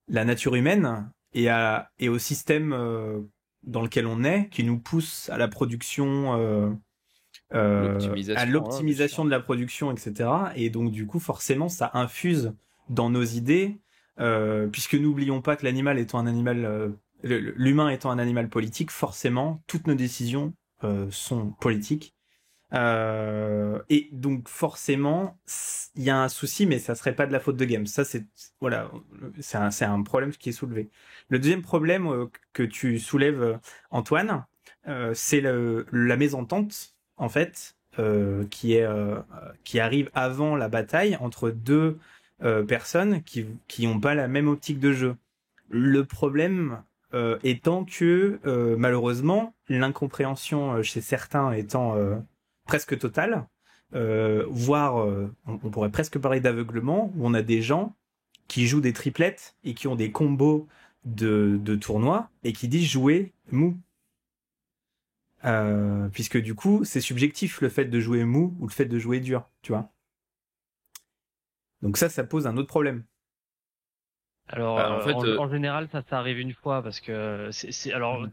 nature humaine et au système dans lequel on est, qui nous pousse à la production, à l'optimisation de la production, etc. Et donc du coup forcément ça infuse dans nos idées, puisque n'oublions pas que l'animal étant un animal, l'humain étant un animal politique, forcément toutes nos décisions sont politiques. Et donc forcément, il y a un souci, mais ça serait pas de la faute de Games. Ça, voilà, c'est un problème qui est soulevé. Le deuxième problème que tu soulèves, Antoine, c'est la mésentente, en fait, qui arrive avant la bataille entre deux personnes qui ont pas la même optique de jeu. Le problème étant que malheureusement, l'incompréhension chez certains étant presque totale, voire on pourrait presque parler d'aveuglement, où on a des gens qui jouent des triplettes et qui ont des combos de tournois et qui disent jouer mou. Puisque du coup, c'est subjectif le fait de jouer mou ou le fait de jouer dur, tu vois. Donc ça pose un autre problème. Alors, en fait, en général, ça arrive une fois parce que alors,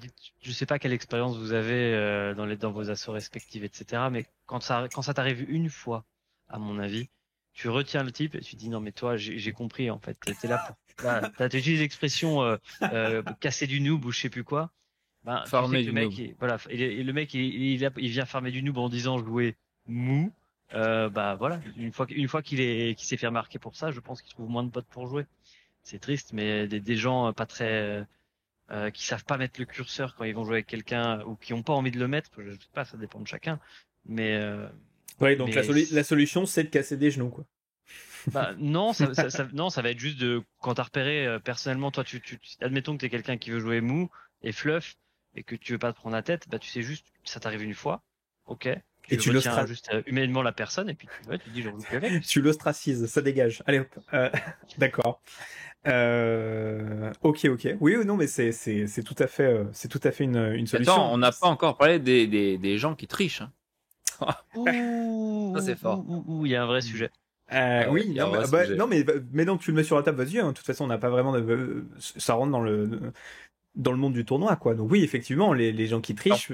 je sais pas quelle expérience vous avez dans vos assos respectifs, etc. Mais quand ça t'arrive une fois, à mon avis, tu retiens le type et tu dis non mais toi, j'ai compris en fait. T'es là pour, t'as utilisé l'expression casser du noob ou je sais plus quoi. Ben, farmer tu sais que du le noob. mec, voilà, et le mec, il vient farmer du noob en disant jouer mou. Bah voilà, une fois qu'il s'est fait remarquer pour ça, je pense qu'il trouve moins de potes pour jouer. C'est triste, mais des gens pas très qui savent pas mettre le curseur quand ils vont jouer avec quelqu'un ou qui ont pas envie de le mettre, je sais pas, ça dépend de chacun. Mais ouais, donc mais la solution c'est de casser des genoux, quoi. bah non, non, ça va être juste de quand t'as repéré personnellement, toi, admettons que t'es quelqu'un qui veut jouer mou et fluff et que tu veux pas te prendre la tête, bah tu sais juste, ça t'arrive une fois, ok. Et tu retiens juste humainement la personne et puis tu dis je joue plus avec. Tu l'ostracises, ça dégage. Allez hop. D'accord. Ok. Oui ou non, mais c'est tout à fait une solution. Attends, on n'a pas encore parlé des gens qui trichent. Hein. Ouh, Ça, c'est fort. il y a un vrai sujet. Oui, il y a un vrai sujet. non, mais maintenant que tu le mets sur la table, vas-y. Hein. De toute façon, on n'a pas vraiment ça rentre dans le monde du tournoi, quoi. Donc oui, effectivement, les gens qui trichent.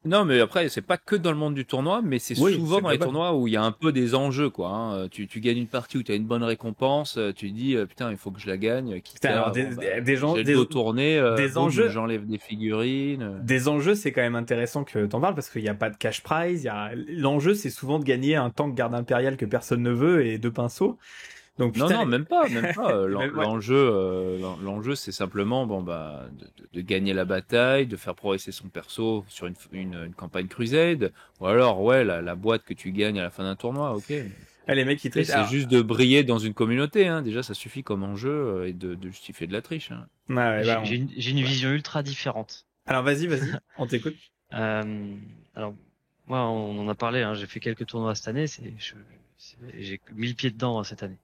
Non, mais après, c'est pas que dans le monde du tournoi, mais c'est Oui, souvent c'est dans les global. tournois où il y a un peu des enjeux, quoi. Hein. Tu gagnes une partie où tu as une bonne récompense, tu te dis, putain, il faut que je la gagne. Putain, alors, des gens, j'ai le dos tourné, des enjeux. J'enlève des figurines. Des enjeux, c'est quand même intéressant que t'en parles parce qu'il n'y a pas de cash prize. L'enjeu, c'est souvent de gagner un tank garde impérial que personne ne veut et deux pinceaux. Donc, putain, Non, même pas. Ouais. L'enjeu, c'est simplement, de gagner la bataille, de faire progresser son perso sur une campagne crusade, ou alors, ouais, la boîte que tu gagnes à la fin d'un tournoi, ok. Les mecs qui trichent. C'est juste de briller dans une communauté, hein. Déjà, ça suffit comme enjeu et de justifier de la triche. Hein. Ouais, J'ai une vision ultra différente. Alors vas-y, on t'écoute. Alors moi, on en a parlé. Hein, j'ai fait quelques tournois cette année. J'ai mis le pied dedans cette année.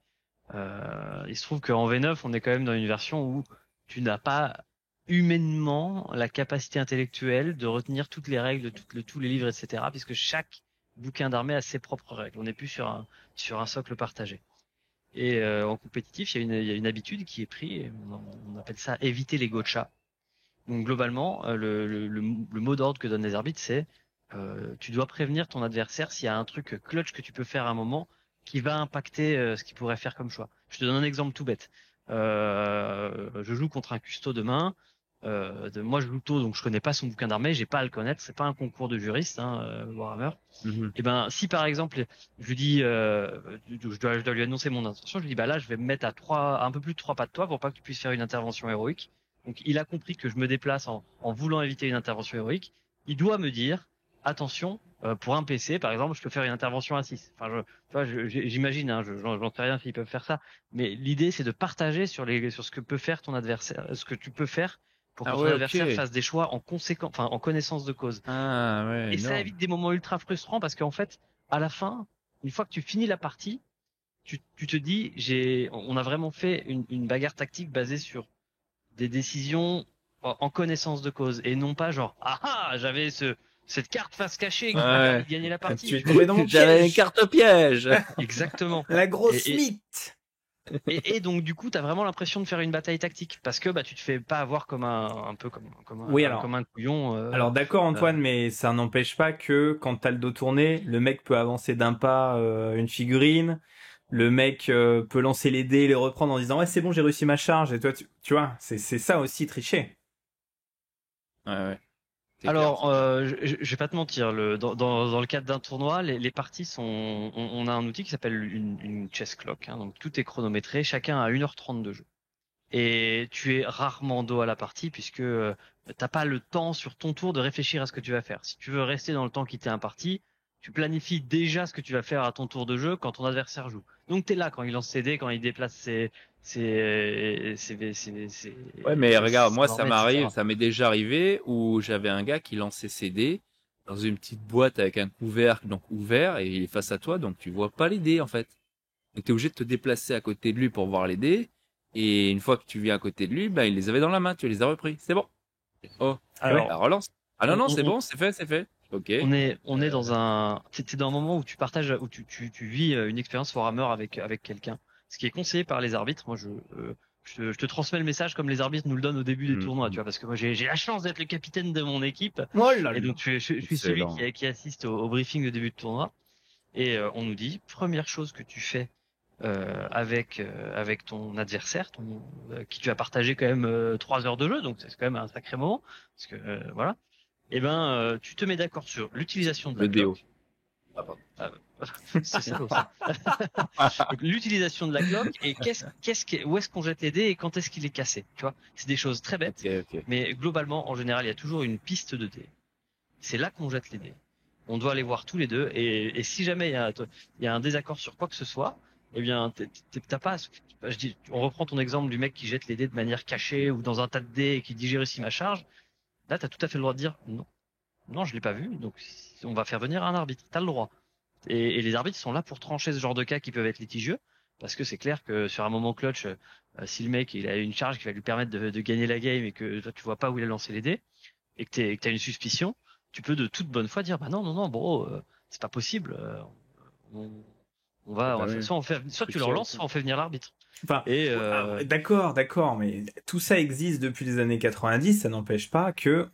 Il se trouve qu'en V9, on est quand même dans une version où tu n'as pas humainement la capacité intellectuelle de retenir toutes les règles, tous les livres, etc. Puisque chaque bouquin d'armée a ses propres règles. On n'est plus sur un socle partagé. Et en compétitif, il y a une habitude qui est prise. On appelle ça éviter les gotchas. Donc globalement, le mot d'ordre que donnent les arbitres, c'est tu dois prévenir ton adversaire s'il y a un truc clutch que tu peux faire à un moment qui va impacter ce qu'il pourrait faire comme choix. Je te donne un exemple tout bête. Je joue contre un custo demain. Moi, je joue tôt, donc je connais pas son bouquin d'armée, j'ai pas à le connaître. C'est pas un concours de juriste, Warhammer. Et ben, si par exemple, je lui dis, je dois lui annoncer mon intention, je lui dis, bah là, je vais me mettre à un peu plus de 3 pas de toi pour pas que tu puisses faire une intervention héroïque. Donc, il a compris que je me déplace en voulant éviter une intervention héroïque. Il doit me dire, attention, pour un PC, par exemple, je peux faire une intervention à 6. Enfin, j'imagine, hein, j'en sais rien s'ils peuvent faire ça. Mais l'idée, c'est de partager sur ce que peut faire ton adversaire, ce que tu peux faire pour que Ah ton ouais, adversaire ok. fasse des choix en connaissance de cause. Ah ouais, Et ça énorme. évite des moments ultra frustrants parce qu'en fait, à la fin, une fois que tu finis la partie, tu te dis, on a vraiment fait une bagarre tactique basée sur des décisions en connaissance de cause et non pas genre, j'avais cette carte face cachée qui m'a permis Ouais. de gagner la partie, Tu es tu vois. tombé dans mon J'avais une piège. carte piège. Exactement. La grosse Et, et, mythe. et donc du coup, t'as vraiment l'impression de faire une bataille tactique parce que bah tu te fais pas avoir comme un peu Oui, comme un couillon. alors d'accord Euh, Antoine, mais ça n'empêche pas que quand t'as le dos tourné, le mec peut avancer d'un pas une figurine, le mec peut lancer les dés et les reprendre en disant ouais c'est bon j'ai réussi ma charge et toi tu vois c'est ça aussi tricher. Ouais. C'est clair. Alors, je vais pas te mentir, dans le cadre d'un tournoi, les parties sont, on a un outil qui s'appelle une chess clock, hein, donc tout est chronométré, chacun a 1h30 de jeu. Et tu es rarement dos à la partie puisque t'as pas le temps sur ton tour de réfléchir à ce que tu vas faire. Si tu veux rester dans le temps qui t'est imparti, tu planifies déjà ce que tu vas faire à ton tour de jeu quand ton adversaire joue. Donc t'es là quand il lance ses dés, quand il déplace ses Ouais, mais regarde, moi, ornets, etc. ça m'est déjà arrivé où j'avais un gars qui lançait ses dés dans une petite boîte avec un couvercle, donc ouvert, et il est face à toi, donc tu vois pas les dés, en fait. Donc t'es obligé de te déplacer à côté de lui pour voir les dés, et une fois que tu viens à côté de lui, bah, il les avait dans la main, tu les as repris. C'est bon. Oh, Ouais. bah, relance. Ah non, on, non, on, c'est on- bon, c'est fait, c'est fait. Ok. on est dans t'es dans un moment où tu partages, où tu vis une expérience Warhammer avec quelqu'un. Ce qui est conseillé par les arbitres. Moi, je te transmets le message comme les arbitres nous le donnent au début des tournois, tu vois, parce que moi, j'ai la chance d'être le capitaine de mon équipe. Oh là Et là. donc, je suis celui Excellent. qui assiste au briefing de début de tournoi. Et on nous dit, première chose que tu fais avec ton adversaire, qui tu as partagé quand même 3 heures de jeu, donc c'est quand même un sacré moment, parce que voilà. Et ben, tu te mets d'accord sur l'utilisation de la Le déo. cloque. Ah, pardon. C'est ça aussi. Donc, l'utilisation de la cloque et où est-ce qu'on jette les dés et quand est-ce qu'il est cassé. Tu vois, c'est des choses très bêtes, Ok. mais globalement, en général, il y a toujours une piste de dés. C'est là qu'on jette les dés. On doit les voir tous les deux et si jamais il y a un désaccord sur quoi que ce soit, eh bien, t'as pas, on reprend ton exemple du mec qui jette les dés de manière cachée ou dans un tas de dés et qui dit j'ai réussi ma charge. Là, t'as tout à fait le droit de dire non, non, je l'ai pas vu, donc on va faire venir un arbitre. T'as le droit. Et les arbitres sont là pour trancher ce genre de cas qui peuvent être litigieux, parce que c'est clair que sur un moment clutch, si le mec il a une charge qui va lui permettre de gagner la game et que toi tu vois pas où il a lancé les dés, et que t'as une suspicion, tu peux de toute bonne foi dire bah non non non bro, c'est pas possible. On, on Bah va oui. soit tu le relances, soit on fait venir l'arbitre. Enfin, Et d'accord, mais tout ça existe depuis les années 90, ça n'empêche pas que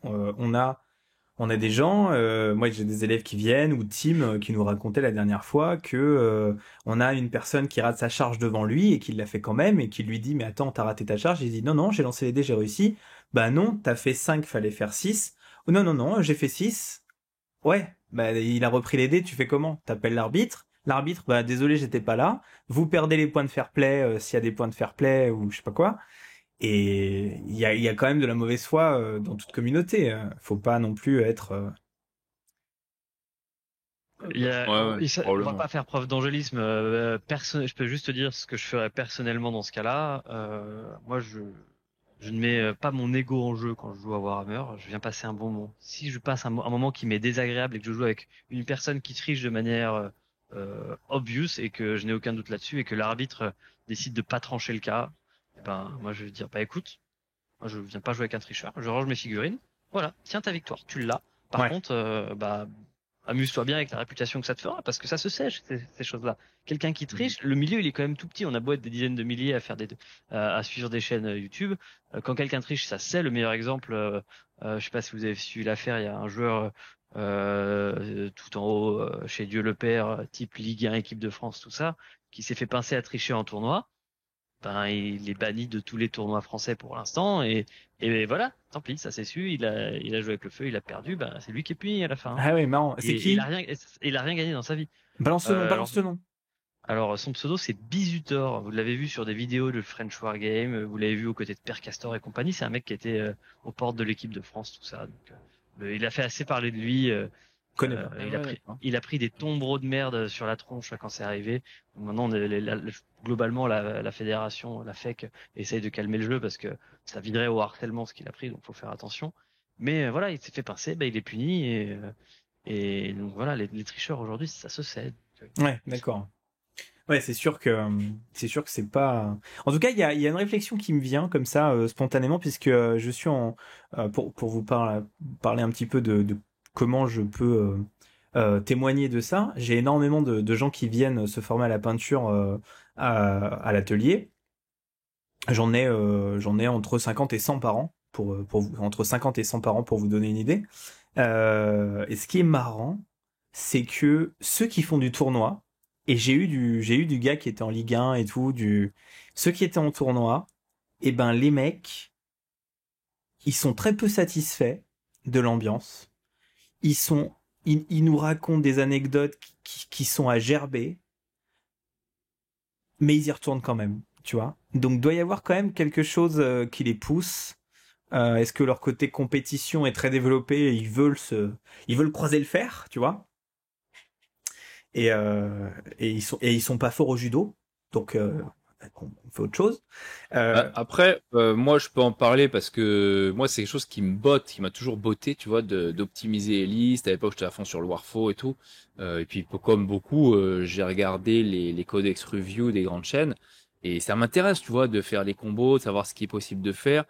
on a des gens, moi j'ai des élèves qui viennent ou Tim qui nous racontait la dernière fois que on a une personne qui rate sa charge devant lui et qui l'a fait quand même et qui lui dit mais attends t'as raté ta charge, il dit non non j'ai lancé les dés j'ai réussi, bah non t'as fait 5 fallait faire 6, ou non non non j'ai fait 6, ouais bah il a repris les dés tu fais comment, t'appelles l'arbitre bah désolé j'étais pas là, vous perdez les points de fair play s'il y a des points de fair play ou je sais pas quoi. Et il y a quand même de la mauvaise foi dans toute communauté. Faut pas non plus être. Ouais, on va probablement. pas faire preuve d'angélisme. Je peux juste te dire ce que je ferais personnellement dans ce cas-là. Moi, je ne mets pas mon ego en jeu quand je joue à Warhammer. Je viens passer un bon moment. Si je passe un moment qui m'est désagréable et que je joue avec une personne qui triche de manière obvious et que je n'ai aucun doute là-dessus et que l'arbitre décide de pas trancher le cas, eh ben moi je vais dire bah écoute, moi je viens pas jouer avec un tricheur. Je range mes figurines. Voilà, tiens ta victoire, tu l'as. Par Ouais. contre, bah amuse-toi bien avec la réputation que ça te fera, parce que ça se sèche, ces choses-là. Quelqu'un qui triche, le milieu il est quand même tout petit, on a beau être des dizaines de milliers à faire à suivre des chaînes YouTube. Quand quelqu'un triche, ça c'est le meilleur exemple. Je sais pas si vous avez suivi l'affaire, il y a un joueur tout en haut chez Dieu le Père, type Ligue 1, équipe de France, tout ça, qui s'est fait pincer à tricher en tournoi. Ben, il est banni de tous les tournois français pour l'instant et voilà, tant pis, ça s'est su, il a joué avec le feu, il a perdu, ben c'est lui qui est puni à la fin, hein. Ah ouais, marrant. C'est Et qui? il a rien gagné dans sa vie. Balance le nom, Alors, balance le nom. son pseudo c'est Bizutor. Vous l'avez vu sur des vidéos de French Wargame, vous l'avez vu aux côtés de Père Castor et compagnie. C'est un mec qui était aux portes de l'équipe de France, tout ça. Donc, il a fait assez parler de lui Connais pas. Il a pris des tombereaux de merde sur la tronche quand c'est arrivé. Maintenant, globalement, la fédération, la FEC, essaye de calmer le jeu parce que ça viderait au harcèlement ce qu'il a pris, donc faut faire attention. Mais voilà, il s'est fait pincer, il est puni et donc voilà, les tricheurs aujourd'hui, ça se cède. Ouais, d'accord. Ouais, c'est sûr que c'est pas. En tout cas, il y a une réflexion qui me vient comme ça spontanément puisque je suis pour vous parler un petit peu de comment je peux témoigner de ça. J'ai énormément de gens qui viennent se former à la peinture à l'atelier. J'en ai entre 50 et 100 par an entre 50 et 100 par an pour vous donner une idée. Et ce qui est marrant, c'est que ceux qui font du tournoi, et j'ai eu du gars qui était en Ligue 1 et tout, ceux qui étaient en tournoi, et ben les mecs, ils sont très peu satisfaits de l'ambiance. Ils nous racontent des anecdotes qui sont à gerber, mais ils y retournent quand même, tu vois. Donc doit y avoir quand même quelque chose qui les pousse. Est-ce que leur côté compétition est très développé et ils veulent croiser le fer, tu vois. Et ils sont pas forts au judo, donc on fait autre chose. Après, moi je peux en parler parce que moi c'est quelque chose qui m'a toujours botté, tu vois, d'optimiser les listes. À l'époque j'étais à fond sur le Warfo et tout. Et puis comme beaucoup, j'ai regardé les codex review des grandes chaînes et ça m'intéresse, tu vois, de faire les combos, de savoir ce qui est possible de faire.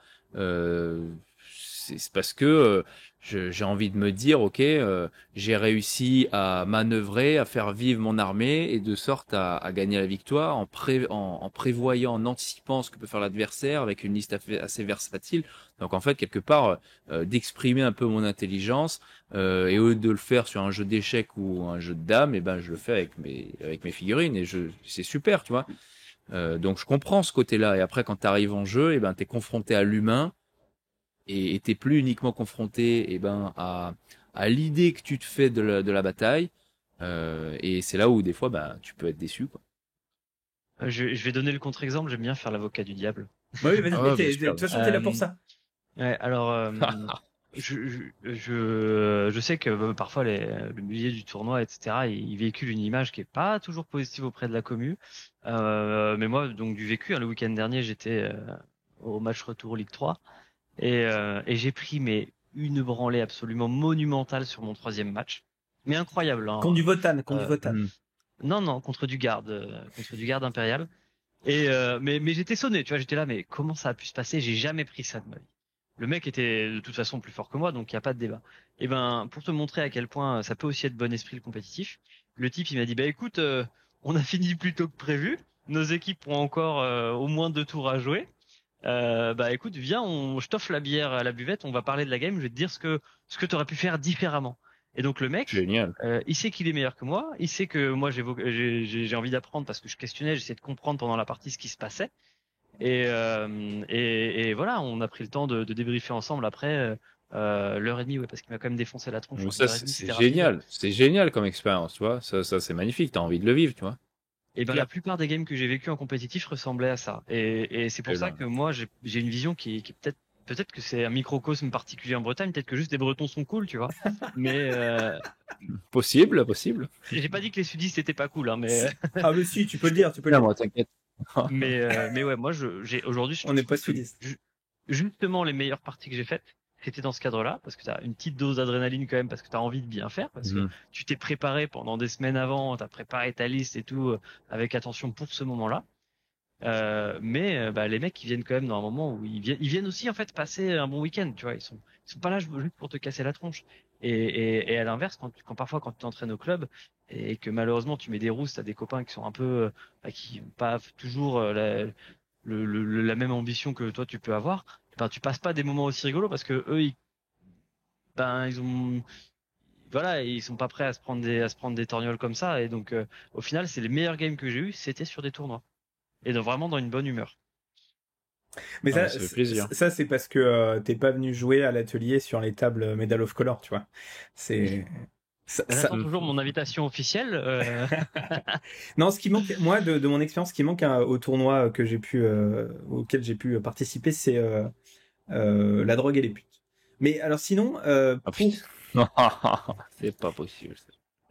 C'est parce que j'ai envie de me dire, ok, j'ai réussi à manœuvrer, à faire vivre mon armée et de sorte à gagner la victoire en prévoyant, en anticipant ce que peut faire l'adversaire avec une liste assez versatile. Donc en fait, quelque part, d'exprimer un peu mon intelligence et au lieu de le faire sur un jeu d'échecs ou un jeu de dames, et ben je le fais avec mes figurines et c'est super, tu vois. Donc je comprends ce côté-là. Et après, quand tu arrives en jeu, et ben t'es confronté à l'humain. Et t'es plus uniquement confronté à l'idée que tu te fais de la bataille et c'est là où des fois tu peux être déçu quoi. Je vais donner le contre-exemple, j'aime bien faire l'avocat du diable. Oui, vas-y, de toute façon t'es là pour ça. Ouais, alors je sais que parfois le milieu du tournoi, etc., il véhicule une image qui est pas toujours positive auprès de la commu. Mais moi, donc du vécu, le week-end dernier, j'étais au match retour Ligue 3 et j'ai pris une branlée absolument monumentale sur mon 3e match, mais incroyable. Hein. Contre du Votan. Non, contre du garde impérial. Et mais j'étais sonné, tu vois, j'étais là, mais comment ça a pu se passer? J'ai jamais pris ça de ma vie. Le mec était de toute façon plus fort que moi, donc il y a pas de débat. Et ben pour te montrer à quel point ça peut aussi être bon esprit le compétitif, le type il m'a dit écoute, on a fini plus tôt que prévu, nos équipes ont encore au moins 2 tours à jouer. Écoute, viens, je t'offre la bière à la buvette, on va parler de la game, je vais te dire ce que tu aurais pu faire différemment. Et donc le mec, génial. Il sait qu'il est meilleur que moi, il sait que moi j'ai envie d'apprendre parce que je questionnais, j'essayais de comprendre pendant la partie ce qui se passait. Et voilà, on a pris le temps de débriefer ensemble après l'heure et demie, parce qu'il m'a quand même défoncé la tronche. Ça c'est génial, c'est génial comme expérience, tu vois. Ça c'est magnifique, t'as envie de le vivre, tu vois. Et la plupart des games que j'ai vécu en compétitif ressemblaient à ça. Et c'est pour ça que moi j'ai une vision qui est peut-être que c'est un microcosme particulier en Bretagne, peut-être que juste les Bretons sont cool, tu vois. Mais possible. J'ai pas dit que les sudistes étaient pas cool, hein, mais ah mais si, tu peux le dire, Moi, t'inquiète. mais ouais, moi j'ai aujourd'hui on n'est pas sudistes. Justement les meilleures parties que j'ai faites, c'était dans ce cadre-là, parce que tu as une petite dose d'adrénaline quand même, parce que tu as envie de bien faire, parce que tu t'es préparé pendant des semaines avant, tu as préparé ta liste et tout avec attention pour ce moment-là. Mais les mecs ils viennent quand même dans un moment où ils viennent aussi en fait passer un bon week-end, tu vois, ils sont pas là juste pour te casser la tronche. Et à l'inverse, quand parfois quand tu t'entraînes au club et que malheureusement tu mets des rousses, t'as des copains qui sont un peu qui n'ont pas toujours la même ambition que toi tu peux avoir, tu passes pas des moments aussi rigolos parce que eux ils sont pas prêts à se prendre des torgnoles comme ça, et donc au final c'est les meilleurs games que j'ai eu, c'était sur des tournois et vraiment dans une bonne humeur. Mais ça c'est parce que t'es pas venu jouer à l'atelier sur les tables Medal of Color, tu vois. J'attends toujours mon invitation officielle. Non, ce qui manque, moi, de mon expérience, ce qui manque au tournoi auquel j'ai pu participer, c'est la drogue et les putes. Mais alors sinon, C'est pas possible.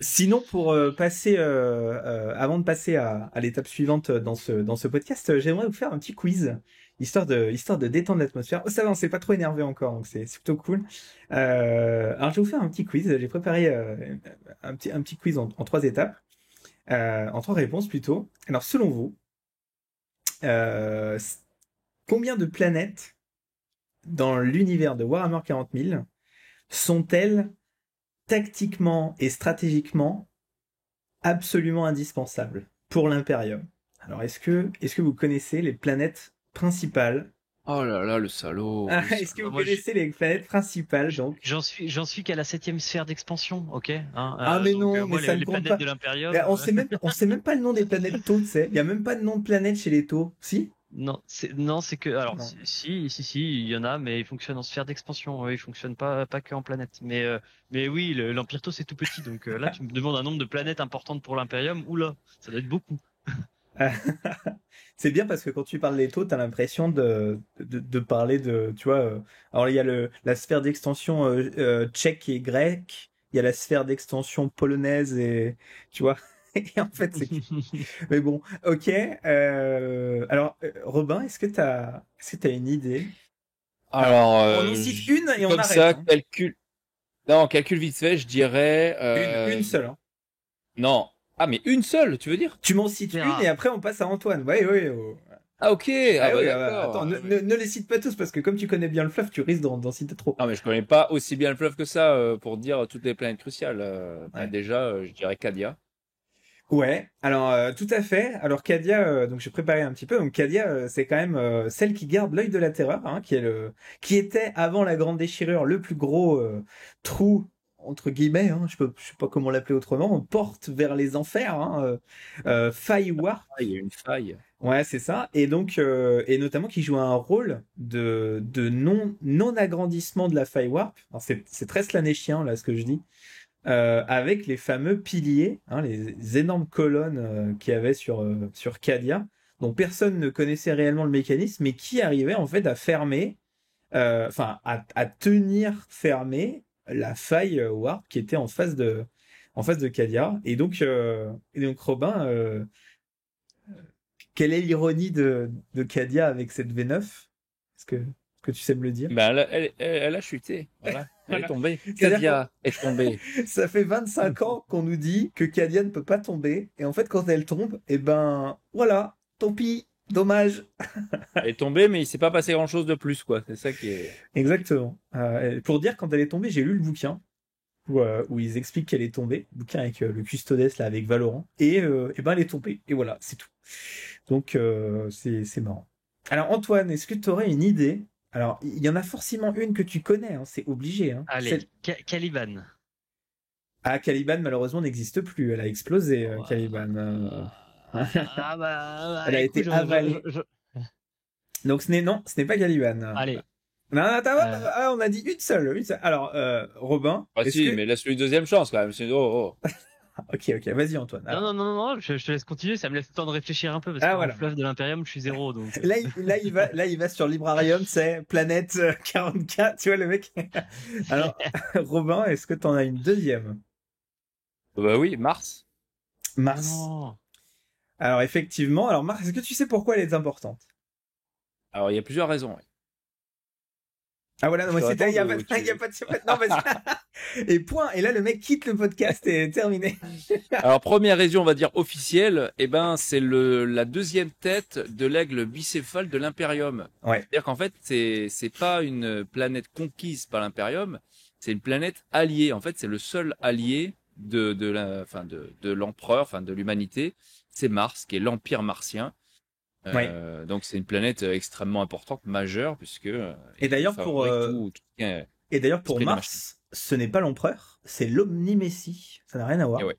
Sinon, pour passer, avant de passer à l'étape suivante dans ce podcast, j'aimerais vous faire un petit quiz, histoire de détendre l'atmosphère. Oh, ça va, on s'est pas trop énervé encore, donc c'est plutôt cool. Alors, je vais vous faire un petit quiz. J'ai préparé un petit quiz en 3 étapes, en 3 réponses plutôt. Alors, selon vous, euh, combien de planètes dans l'univers de Warhammer 40 000 sont-elles tactiquement et stratégiquement absolument indispensables pour l'Imperium? Alors, est-ce que vous connaissez les planètes principales? Oh là là, le salaud. Est-ce que vous connaissez les planètes principales, donc? J'en suis qu'à la 7e sphère d'expansion, ok, hein, Mais donc, non, moi, mais ça ne les compte planètes pas. de l'Imperium. On sait même pas le nom des planètes taux, tu sais. Il y a même pas de nom de planète chez les taux. Si? Non, c'est que alors Non. si, il y en a, mais ils fonctionnent en sphère d'expansion. Ouais, ils fonctionnent pas que en planète. Mais oui, l'Empire Tau c'est tout petit, donc là tu me demandes un nombre de planètes importantes pour l'Imperium. Oula, ça doit être beaucoup. C'est bien parce que quand tu parles des taux, t'as l'impression de parler de, tu vois, alors il y a la sphère d'extension tchèque et grecque, il y a la sphère d'extension polonaise et, tu vois, et en fait c'est... Mais bon, ok. Alors, Robin, est-ce que t'as une idée? Alors, On en cite une et on comme arrête. ça, Hein. calcul vite fait, je dirais. Une seule. Hein. Non. Ah, mais une seule, tu veux dire? Tu m'en cites Verra. une et après on passe à Antoine. Ouais, ouais. Ah, ok. Ah, bah Oui, d'accord. attends, ne les cite pas tous parce que comme tu connais bien le fluff, tu risques d'en citer trop. Non, mais je connais pas aussi bien le fleuve que ça pour dire toutes les planètes cruciales. Ouais. Déjà, je dirais Cadia. Ouais, alors tout à fait. Alors Cadia, donc j'ai préparé un petit peu. Donc Cadia, c'est quand même celle qui garde l'œil de la terreur, hein, qui était avant la grande déchirure le plus gros trou entre guillemets, hein, je sais pas comment l'appeler autrement, porte vers les enfers, hein, faille warp. Ah, il y a une faille. Ouais, c'est ça. Et donc, et notamment qui joue un rôle de non agrandissement de la faille warp. Alors c'est très slanéchien là ce que je dis. Avec les fameux piliers, hein, les énormes colonnes qu'il y avait sur Cadia, dont personne ne connaissait réellement le mécanisme, mais qui arrivaient en fait à fermer, enfin à tenir fermée la faille warp qui était en face de Cadia. Et donc Robin, quelle est l'ironie de Cadia avec cette V9? Est-ce que tu sais me le dire? Ben, elle a chuté. Voilà. Elle est tombée. C'est-à-dire Cadia est tombée. Ça fait 25 ans qu'on nous dit que Cadia ne peut pas tomber, et en fait, quand elle tombe, et ben voilà, tant pis, dommage. Elle est tombée, mais il s'est pas passé grand-chose de plus, quoi. C'est ça qui est. Exactement. Pour dire, quand elle est tombée, j'ai lu le bouquin où ils expliquent qu'elle est tombée, le bouquin avec le Custodes, là, avec Valorant, et ben elle est tombée, et voilà, c'est tout. Donc, c'est marrant. Alors, Antoine, est-ce que tu aurais une idée? Alors, il y en a forcément une que tu connais, hein, c'est obligé. Hein. Allez, Caliban. Ah, Caliban, malheureusement, n'existe plus. Elle a explosé, Ouais. Caliban. Ah bah, Elle a écoute, été avalée. Donc, ce n'est pas Caliban. Allez. Non, attends, on a dit une seule. Alors, Robin, Ah, est-ce si, que... mais laisse-lui une deuxième chance, quand même. Oh. Ok, vas-y, Antoine. Alors, Non, je te laisse continuer, ça me laisse le temps de réfléchir un peu, parce Ah, que voilà. le fleuve de l'Imperium, je suis 0, donc... là, il va sur Librarium, c'est Planète 44, tu vois le mec. Alors, Robin, est-ce que t'en as une deuxième? Bah oui, Mars. Mars. Non. Alors, effectivement, Mars, est-ce que tu sais pourquoi elle est importante? Alors, il y a plusieurs raisons. Ouais. Ah voilà, non, mais Je te il y a réponds pas, ou il y a pas de... Non, vas-y. Et point. Et là, le mec quitte le podcast et terminé. Alors, première raison, on va dire officielle, eh ben, c'est la deuxième tête de l'aigle bicéphale de l'Imperium. Ouais. C'est-à-dire qu'en fait, c'est pas une planète conquise par l'Imperium, c'est une planète alliée. En fait, c'est le seul allié de l'empereur, enfin, de l'humanité. C'est Mars, qui est l'Empire martien. Donc, c'est une planète extrêmement importante, majeure, puisque. Et d'ailleurs, pour esprit de Mars, ce n'est pas l'empereur, c'est l'Omnimessie. Ça n'a rien à voir. Et ouais.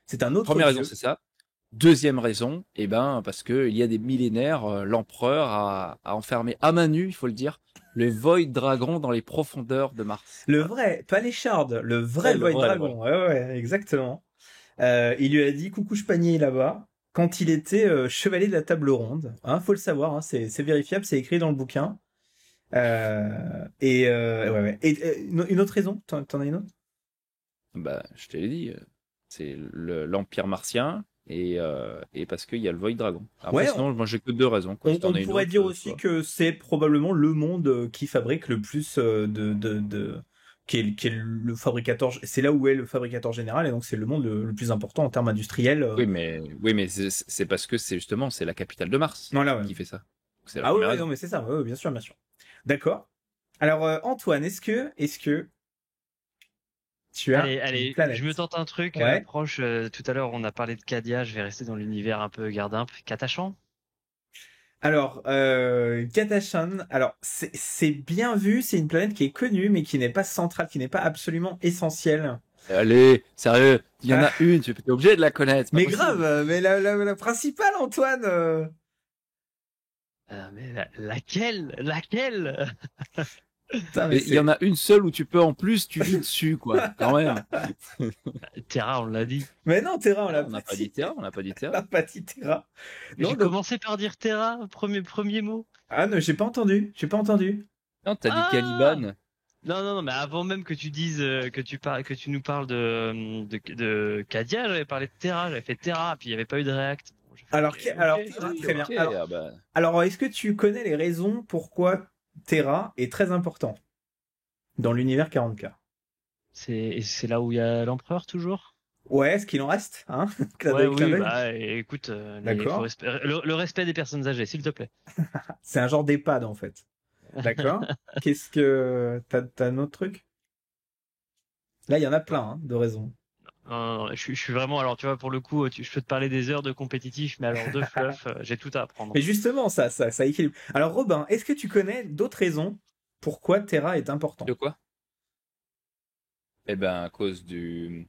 C'est un autre Première dieu. raison, c'est ça. Deuxième raison, eh ben, parce que il y a des millénaires, l'empereur a enfermé à main nue, il faut le dire, le Void Dragon dans les profondeurs de Mars. Le vrai, pas les shards, le vrai Void Dragon. Ouais, exactement. Il lui a dit coucou panier là-bas quand il était chevalier de la table ronde. Hein, faut le savoir, hein, c'est vérifiable, c'est écrit dans le bouquin. Ouais. Et une autre raison, t'en as une autre? Bah, je te l'ai dit, c'est l'Empire martien et parce qu'il y a le Void Dragon. Après, Ouais, sinon, moi j'ai que deux raisons, quoi. Si t'en on as une pourrait autre, dire tu aussi vois. que c'est probablement le monde qui fabrique le plus qui est le fabricateur. C'est là où est le fabricateur général et donc c'est le monde le plus important en termes industriels. Oui, mais c'est parce que c'est la capitale de Mars Voilà, ouais. qui fait ça. C'est la Ah oui, première oui, raison. non, mais c'est ça, ouais, ouais, bien sûr, bien sûr. D'accord. Alors, Antoine, est-ce que tu as une Allez, je me planète? tente un truc Ouais. proche. Tout à l'heure, on a parlé de Cadia. Je vais rester dans l'univers un peu Gardimp. Katachan? Alors, Katachan, alors c'est bien vu, c'est une planète qui est connue, mais qui n'est pas centrale, qui n'est pas absolument essentielle. Allez, sérieux, il y en Ah, a une, tu es obligé de la connaître, c'est pas mais grave, possible. mais la principale, Antoine. Mais laquelle? Laquelle? Putain, mais Et il y en c'est. a une seule où tu vis dessus, quoi, quand même. Terra, on l'a dit. Mais non, Terra, on Ah, l'a on pas n'a pas dit dit. Terra, on n'a pas dit On Terra. n'a pas dit Terra. Non, J'ai donc. commencé par dire Terra, premier mot. Ah non, j'ai pas entendu. J'ai pas entendu. Non, t'as dit Ah! Caliban. Non, mais avant même que tu dises que tu nous parles de Cadia, j'avais parlé de Terra, j'avais fait Terra, puis il n'y avait pas eu de React. Bon, j'ai fait, Alors, ok, alors ok, Terra, oui, très bien. Ok, ah bah. Alors, est-ce que tu connais les raisons pourquoi Terra est très important dans l'univers 40K? c'est là où il y a l'empereur toujours? Ouais, est-ce qu'il en reste, hein? Clin Ouais, d'œil, clin oui, d'œil. bah écoute, il faut D'accord. le respect des personnes âgées, s'il te plaît. C'est un genre d'EHPAD en fait. D'accord. Qu'est-ce que t'as un autre truc? Là, il y en a plein hein, de raisons. Non, je suis vraiment, alors tu vois, pour le coup, je peux te parler des heures de compétitif, mais alors de fluff, j'ai tout à apprendre. Mais justement, ça équilibre. Alors, Robin, est-ce que tu connais d'autres raisons pourquoi Terra est De important? quoi? Eh ben, à cause du.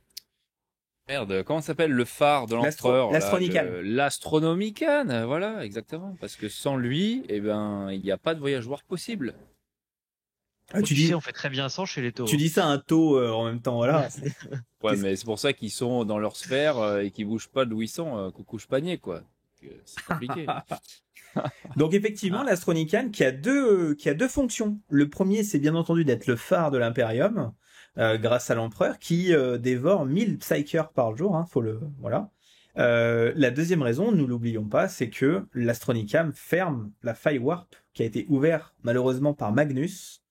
Merde, comment ça s'appelle le phare de l'empereur, là, L'Astronicane. l'Astronomicane, voilà, exactement. Parce que sans lui, eh ben, il n'y a pas de voyageoire possible. Ah, Oh, tu sais, on fait très bien sans chez les tu taureaux. dis ça à un taux en même temps, voilà. Ouais, Qu'est-ce- mais c'est pour ça qu'ils sont dans leur sphère et qu'ils bougent pas d'où ils sont, coucou panier, quoi. C'est compliqué. Donc effectivement, Ah, l'Astronicane qui a deux fonctions. Le premier, c'est bien entendu d'être le phare de l'Imperium, grâce à l'empereur qui dévore 1000 psychers par jour. Hein, faut le voilà. La deuxième raison, nous l'oublions pas, c'est que l'Astronicam ferme la faille warp qui a été ouverte malheureusement par Magnus.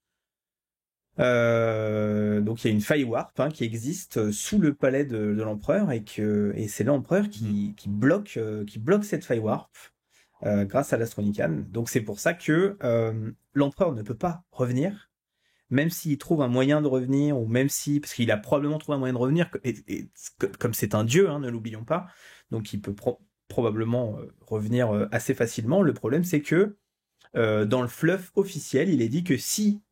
Donc il y a une faille warp hein, qui existe sous le palais de l'empereur et c'est l'empereur qui bloque cette faille warp grâce à l'Astronicane. Donc c'est pour ça que l'empereur ne peut pas revenir, même s'il trouve un moyen de revenir, ou même si, parce qu'il a probablement trouvé un moyen de revenir, comme c'est un dieu, hein, ne l'oublions pas, donc il peut probablement revenir assez facilement. Le problème c'est que dans le fluff officiel, il est dit que si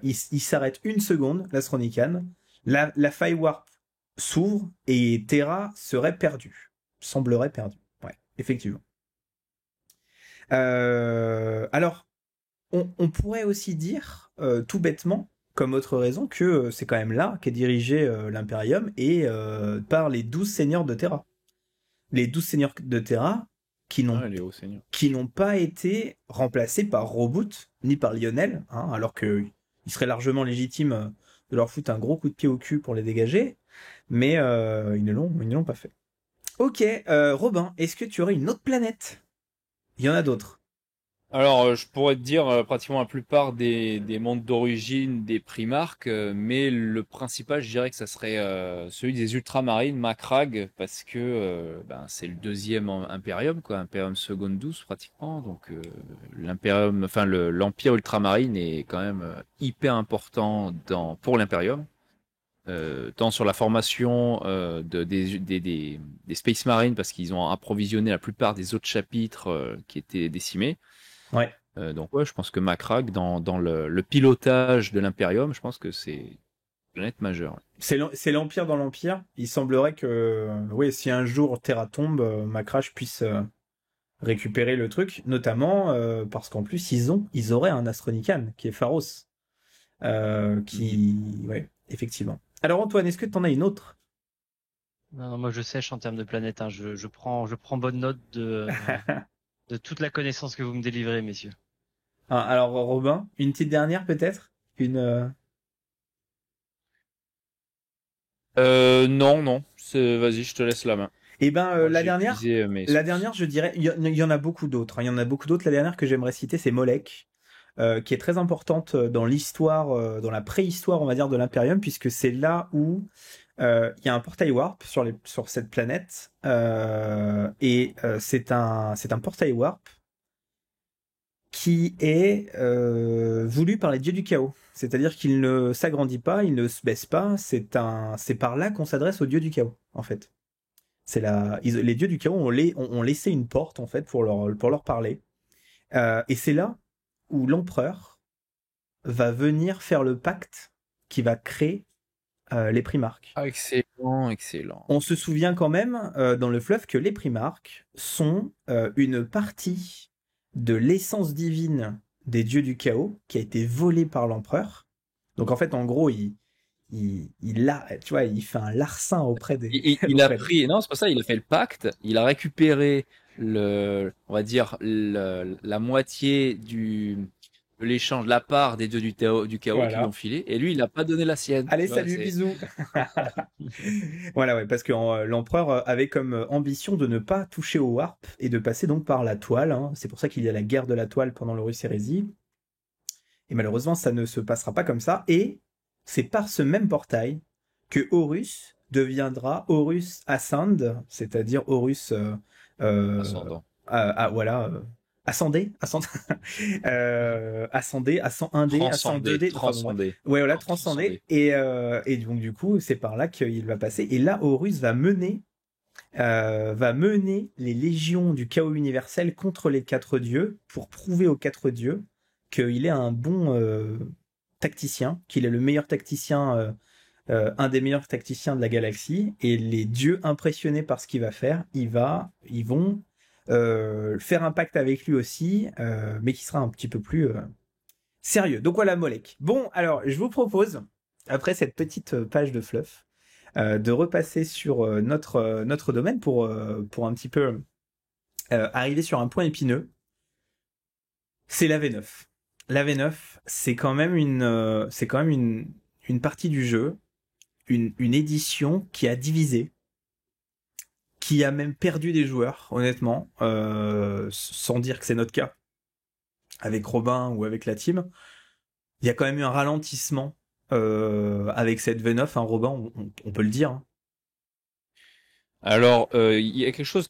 il s'arrête une seconde, l'Astronicane, la faille warp s'ouvre et Terra serait perdue, semblerait perdue. Ouais, effectivement. Alors, on pourrait aussi dire, tout bêtement, comme autre raison, que c'est quand même là qu'est dirigé l'Imperium et par les 12 seigneurs de Terra. Les 12 seigneurs de Terra Ah, les hauts seigneurs. qui n'ont pas été remplacés par Robout ni par Lionel, hein, alors qu'il serait largement légitime de leur foutre un gros coup de pied au cul pour les dégager, mais ils ne l'ont pas fait. Ok, Robin, est-ce que tu aurais une autre planète? Il y en a d'autres. Alors, je pourrais te dire pratiquement la plupart des mondes d'origine des Primarques, mais le principal, je dirais que ça serait celui des Ultramarines, Macragge, parce que ben, c'est le deuxième Imperium, quoi, Imperium Secondus pratiquement. Donc l'Imperium, enfin l'Empire Ultramarine est quand même hyper important pour l'Imperium, tant sur la formation des Space Marines, parce qu'ils ont approvisionné la plupart des autres chapitres qui étaient décimés. Ouais. Donc ouais, je pense que Macragge, dans le pilotage de l'Imperium, je pense que c'est une planète majeure. Ouais. C'est l'Empire dans l'Empire. Il semblerait que, oui, si un jour Terra tombe, Macrash puisse récupérer le truc, notamment parce qu'en plus ils auraient un Astronican qui est Pharos, ouais, effectivement. Alors Antoine, est-ce que t'en as une autre? non, moi je sèche en termes de planète. Hein. Je prends bonne note de toute la connaissance que vous me délivrez, messieurs. Ah, alors Robin, une petite dernière peut-être? Une Non, non. Vas-y, je te laisse la main. Et ben Moi, la j'ai dernière, utilisé mes la sources. dernière, je dirais, il y en a beaucoup d'autres. Hein. Il y en a beaucoup d'autres. La dernière que j'aimerais citer, c'est Molech, qui est très importante dans l'histoire, dans la préhistoire, on va dire, de l'Imperium, puisque c'est là où il y a un portail warp sur cette planète, et c'est un portail warp qui est voulu par les dieux du chaos. C'est-à-dire qu'il ne s'agrandit pas, il ne se baisse pas. C'est par là qu'on s'adresse aux dieux du chaos, en fait. Les dieux du chaos ont laissé une porte, en fait, pour leur parler. Et c'est là où l'empereur va venir faire le pacte qui va créer les primarques. Ah, excellent, excellent. On se souvient quand même dans le fleuve que les primarques sont une partie de l'essence divine des dieux du chaos qui a été volée par l'empereur. Donc en fait, en gros, tu vois, il fait un larcin auprès des. Il a pris, non, c'est pas ça, il a fait le pacte, il a récupéré on va dire, la moitié de l'échange, la part des dieux du chaos qui lui Voilà. ont filé, et lui, il n'a pas donné la sienne. Allez, Tu vois, salut, bisous. Voilà, ouais, parce que l'empereur avait comme ambition de ne pas toucher au warp et de passer donc par la toile. Hein. C'est pour ça qu'il y a la guerre de la toile pendant l'Horus Hérésie. Et malheureusement, ça ne se passera pas comme ça. Et c'est par ce même portail que Horus deviendra Horus Ascend, c'est-à-dire Horus ascendant. voilà, ascendé, ascendé, ascendé, Transcendé, 2D, enfin bon, bref. transcendé. Ouais, voilà, Non, transcendé. Et donc du coup, c'est par là qu'il va passer. Et là, Horus va mener les légions du chaos universel contre les quatre dieux pour prouver aux quatre dieux qu'il est un bon tacticien, qu'il est le meilleur tacticien, un des meilleurs tacticiens de la galaxie. Et les dieux, impressionnés par ce qu'il va faire, ils vont faire un pacte avec lui aussi, mais qui sera un petit peu plus sérieux. Donc voilà, Molech. Bon, alors, je vous propose, après cette petite page de fluff, de repasser sur notre domaine pour un petit peu arriver sur un point épineux. C'est la V9. La V9, c'est quand même une partie du jeu, une édition qui a divisé, qui a même perdu des joueurs, honnêtement, sans dire que c'est notre cas avec Robin ou avec la team. Il y a quand même eu un ralentissement avec cette V9, hein, Robin, on peut le dire. Hein. Alors, il y a quelque chose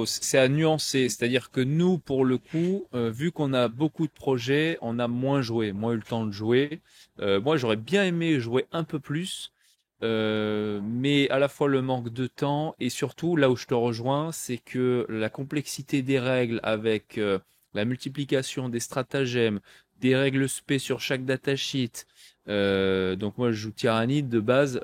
c'est à nuancer, c'est-à-dire que nous, pour le coup, vu qu'on a beaucoup de projets, on a moins joué, moins eu le temps de jouer. Moi, j'aurais bien aimé jouer un peu plus, mais à la fois le manque de temps et surtout, là où je te rejoins, c'est que la complexité des règles avec la multiplication des stratagèmes, des règles spé sur chaque datasheet. Donc moi, je joue Tyrannide de base,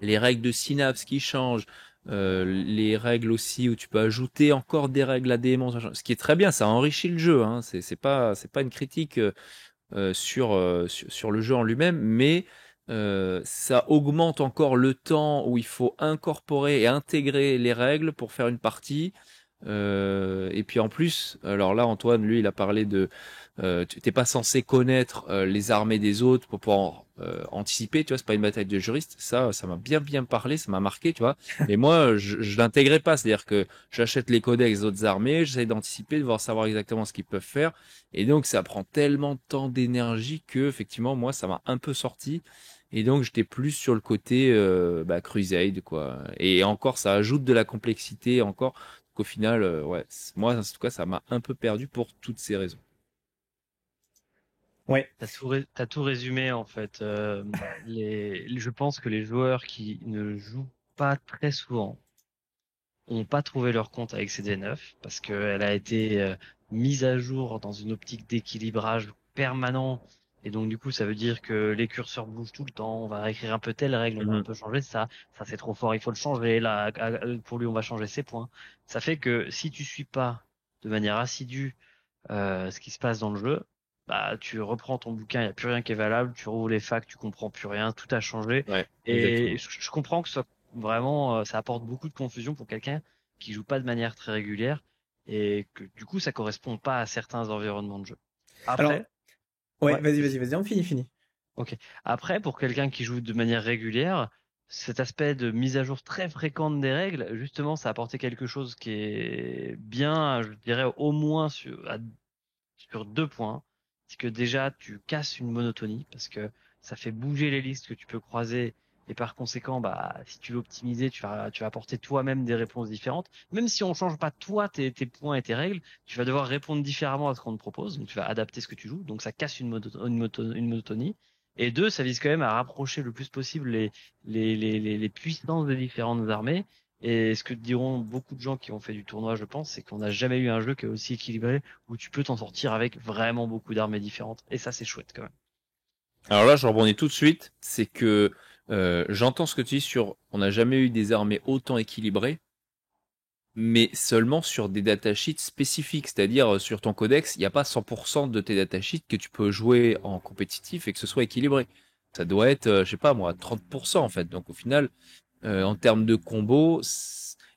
les règles de synapse qui changent, les règles aussi où tu peux ajouter encore des règles à des monstres, ce qui est très bien, ça enrichit le jeu, hein. C'est pas une critique sur le jeu en lui-même, mais ça augmente encore le temps où il faut incorporer et intégrer les règles pour faire une partie. Et puis en plus, alors là Antoine, lui, il a parlé de, tu t'es pas censé connaître les armées des autres pour pouvoir anticiper, tu vois, c'est pas une bataille de juristes. Ça m'a bien parlé, ça m'a marqué, tu vois. Mais moi, je l'intégrais pas, c'est-à-dire que j'achète les codex des autres armées, j'essaie d'anticiper, de voir savoir exactement ce qu'ils peuvent faire, et donc ça prend tellement de temps, d'énergie que effectivement, moi, ça m'a un peu sorti. Et donc j'étais plus sur le côté Crusade, quoi. Et encore, ça ajoute de la complexité encore. Qu'au final, ouais, moi, en tout cas, ça m'a un peu perdu pour toutes ces raisons. Ouais. T'as tout résumé en fait. Je pense que les joueurs qui ne jouent pas très souvent ont pas trouvé leur compte avec CD9 parce qu'elle a été mise à jour dans une optique d'équilibrage permanent. Et donc du coup, ça veut dire que les curseurs bougent tout le temps. On va réécrire un peu telle règle, on va un peu changer ça. Ça c'est trop fort, il faut le changer. Là, pour lui, on va changer ses points. Ça fait que si tu suis pas de manière assidue ce qui se passe dans le jeu, bah tu reprends ton bouquin, il y a plus rien qui est valable. Tu rouvres les facs, tu comprends plus rien, tout a changé. Ouais, Et exactement. je comprends que ce soit vraiment, ça apporte beaucoup de confusion pour quelqu'un qui joue pas de manière très régulière et que du coup ça correspond pas à certains environnements de jeu. Alors, Après, ouais, ouais, vas-y, on finit. Ok. Après, pour quelqu'un qui joue de manière régulière, cet aspect de mise à jour très fréquente des règles, justement, ça a apporté quelque chose qui est bien, je dirais, au moins sur 2 points. C'est que déjà, tu casses une monotonie parce que ça fait bouger les listes que tu peux croiser et par conséquent, bah, si tu veux optimiser, tu vas apporter toi-même des réponses différentes. Même si on change pas toi tes points et tes règles, tu vas devoir répondre différemment à ce qu'on te propose. Donc, tu vas adapter ce que tu joues. Donc, ça casse une monotonie. Et deux, ça vise quand même à rapprocher le plus possible les puissances des différentes armées. Et ce que diront beaucoup de gens qui ont fait du tournoi, je pense, c'est qu'on n'a jamais eu un jeu qui est aussi équilibré où tu peux t'en sortir avec vraiment beaucoup d'armées différentes. Et ça, c'est chouette quand même. Alors là, je rebondis tout de suite. C'est que j'entends ce que tu dis sur on n'a jamais eu des armées autant équilibrées, mais seulement sur des datasheets spécifiques. C'est-à-dire sur ton codex, il n'y a pas 100% de tes datasheets que tu peux jouer en compétitif et que ce soit équilibré. Ça doit être, je sais pas moi, 30% en fait. Donc au final, en termes de combo,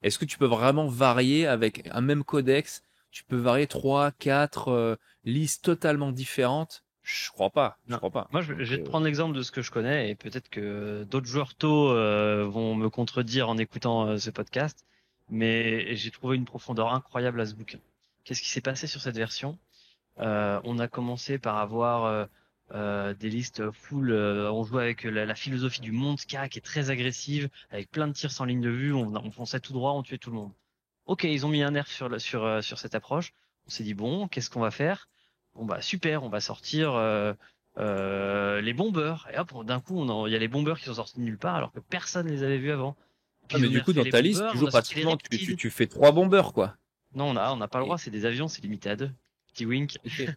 est-ce que tu peux vraiment varier avec un même codex? Tu peux varier 3, 4 listes totalement différentes? Je crois pas. Je Non. crois pas. Moi, je Donc, vais te prendre l'exemple de ce que je connais et peut-être que d'autres joueurs tôt vont me contredire en écoutant ce podcast, mais j'ai trouvé une profondeur incroyable à ce bouquin. Qu'est-ce qui s'est passé sur cette version? On a commencé par avoir des listes full. On jouait avec la philosophie du monde K qui est très agressive, avec plein de tirs sans ligne de vue. On fonçait tout droit, on tuait tout le monde. Ok, ils ont mis un nerf sur cette approche. On s'est dit bon, qu'est-ce qu'on va faire? Bon bah super, on va sortir les bombeurs. Et hop, d'un coup, il y a les bombeurs qui sont sortis de nulle part alors que personne les avait vus avant. Puis ah, ils mais ont du coup, nerfé dans les ta liste, bombeurs, tu on joues a sorti les pratiquement, reptiles. tu fais 3 bombers, quoi. Non, on n'a pas le droit, Et, c'est des avions, c'est limité à 2. Petit wink. ok.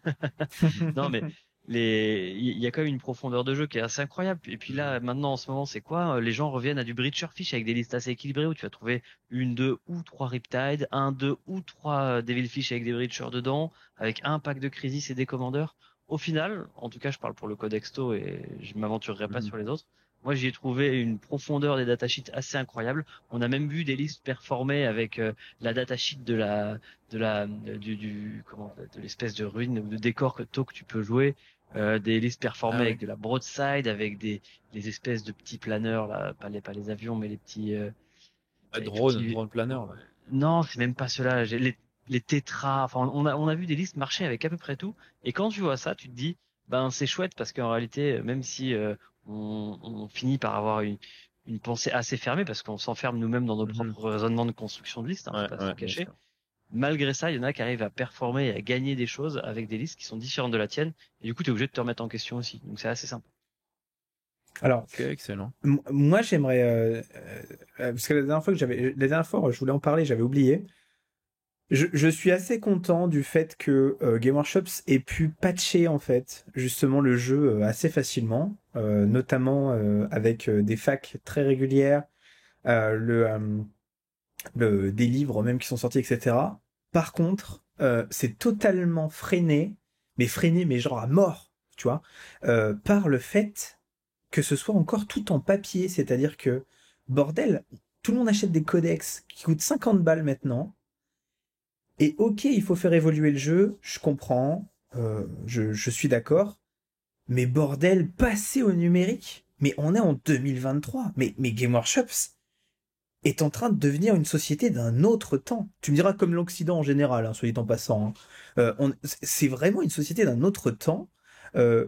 Non, mais il y a quand même une profondeur de jeu qui est assez incroyable. Et puis là, maintenant, en ce moment, c'est quoi? Les gens reviennent à du Breacher Fish avec des listes assez équilibrées où tu vas trouver une, deux ou trois Riptide, un, deux ou trois Devilfish avec des Breachers dedans, avec un pack de Crisis et des Commandeurs. Au final, en tout cas, je parle pour le Codexto et je m'aventurerai pas Mhm. sur les autres. Moi, j'y ai trouvé une profondeur des datasheets assez incroyable. On a même vu des listes performer avec la datasheet de l'espèce de ruine ou de décor que tu peux jouer, des listes performées Ah avec ouais. de la broadside, avec des espèces de petits planeurs là, pas les avions, mais Ah, les tout drone, petits. drone planeur. Ouais. Non, c'est même pas cela. Les tétras. Enfin, on a vu des listes marcher avec à peu près tout. Et quand tu vois ça, tu te dis, ben c'est chouette parce qu'en réalité, même si on finit par avoir une pensée assez fermée parce qu'on s'enferme nous-mêmes dans nos Mhm. propres raisonnements de construction de listes, hein, faut Ouais, pas se ouais, le bien cacher. sûr. Malgré ça, il y en a qui arrivent à performer et à gagner des choses avec des listes qui sont différentes de la tienne. Et du coup, tu es obligé de te remettre en question aussi. Donc c'est assez simple. Alors, Ok, excellent. moi, j'aimerais, parce que la dernière fois, je voulais en parler, j'avais oublié. Je suis assez content du fait que Game Workshop ait pu patcher en fait justement le jeu assez facilement, notamment avec des facs très régulières, euh, le, euh, des livres même qui sont sortis, etc. Par contre, c'est totalement freiné, mais genre à mort, tu vois, par le fait que ce soit encore tout en papier, c'est-à-dire que, bordel, tout le monde achète des codex qui coûtent 50 balles maintenant, et ok, il faut faire évoluer le jeu, je comprends, je suis d'accord, mais bordel, passer au numérique, mais on est en 2023, mais Game Workshops est en train de devenir une société d'un autre temps. Tu me diras comme l'Occident en général, hein, soit dit en passant. Hein. C'est vraiment une société d'un autre temps euh,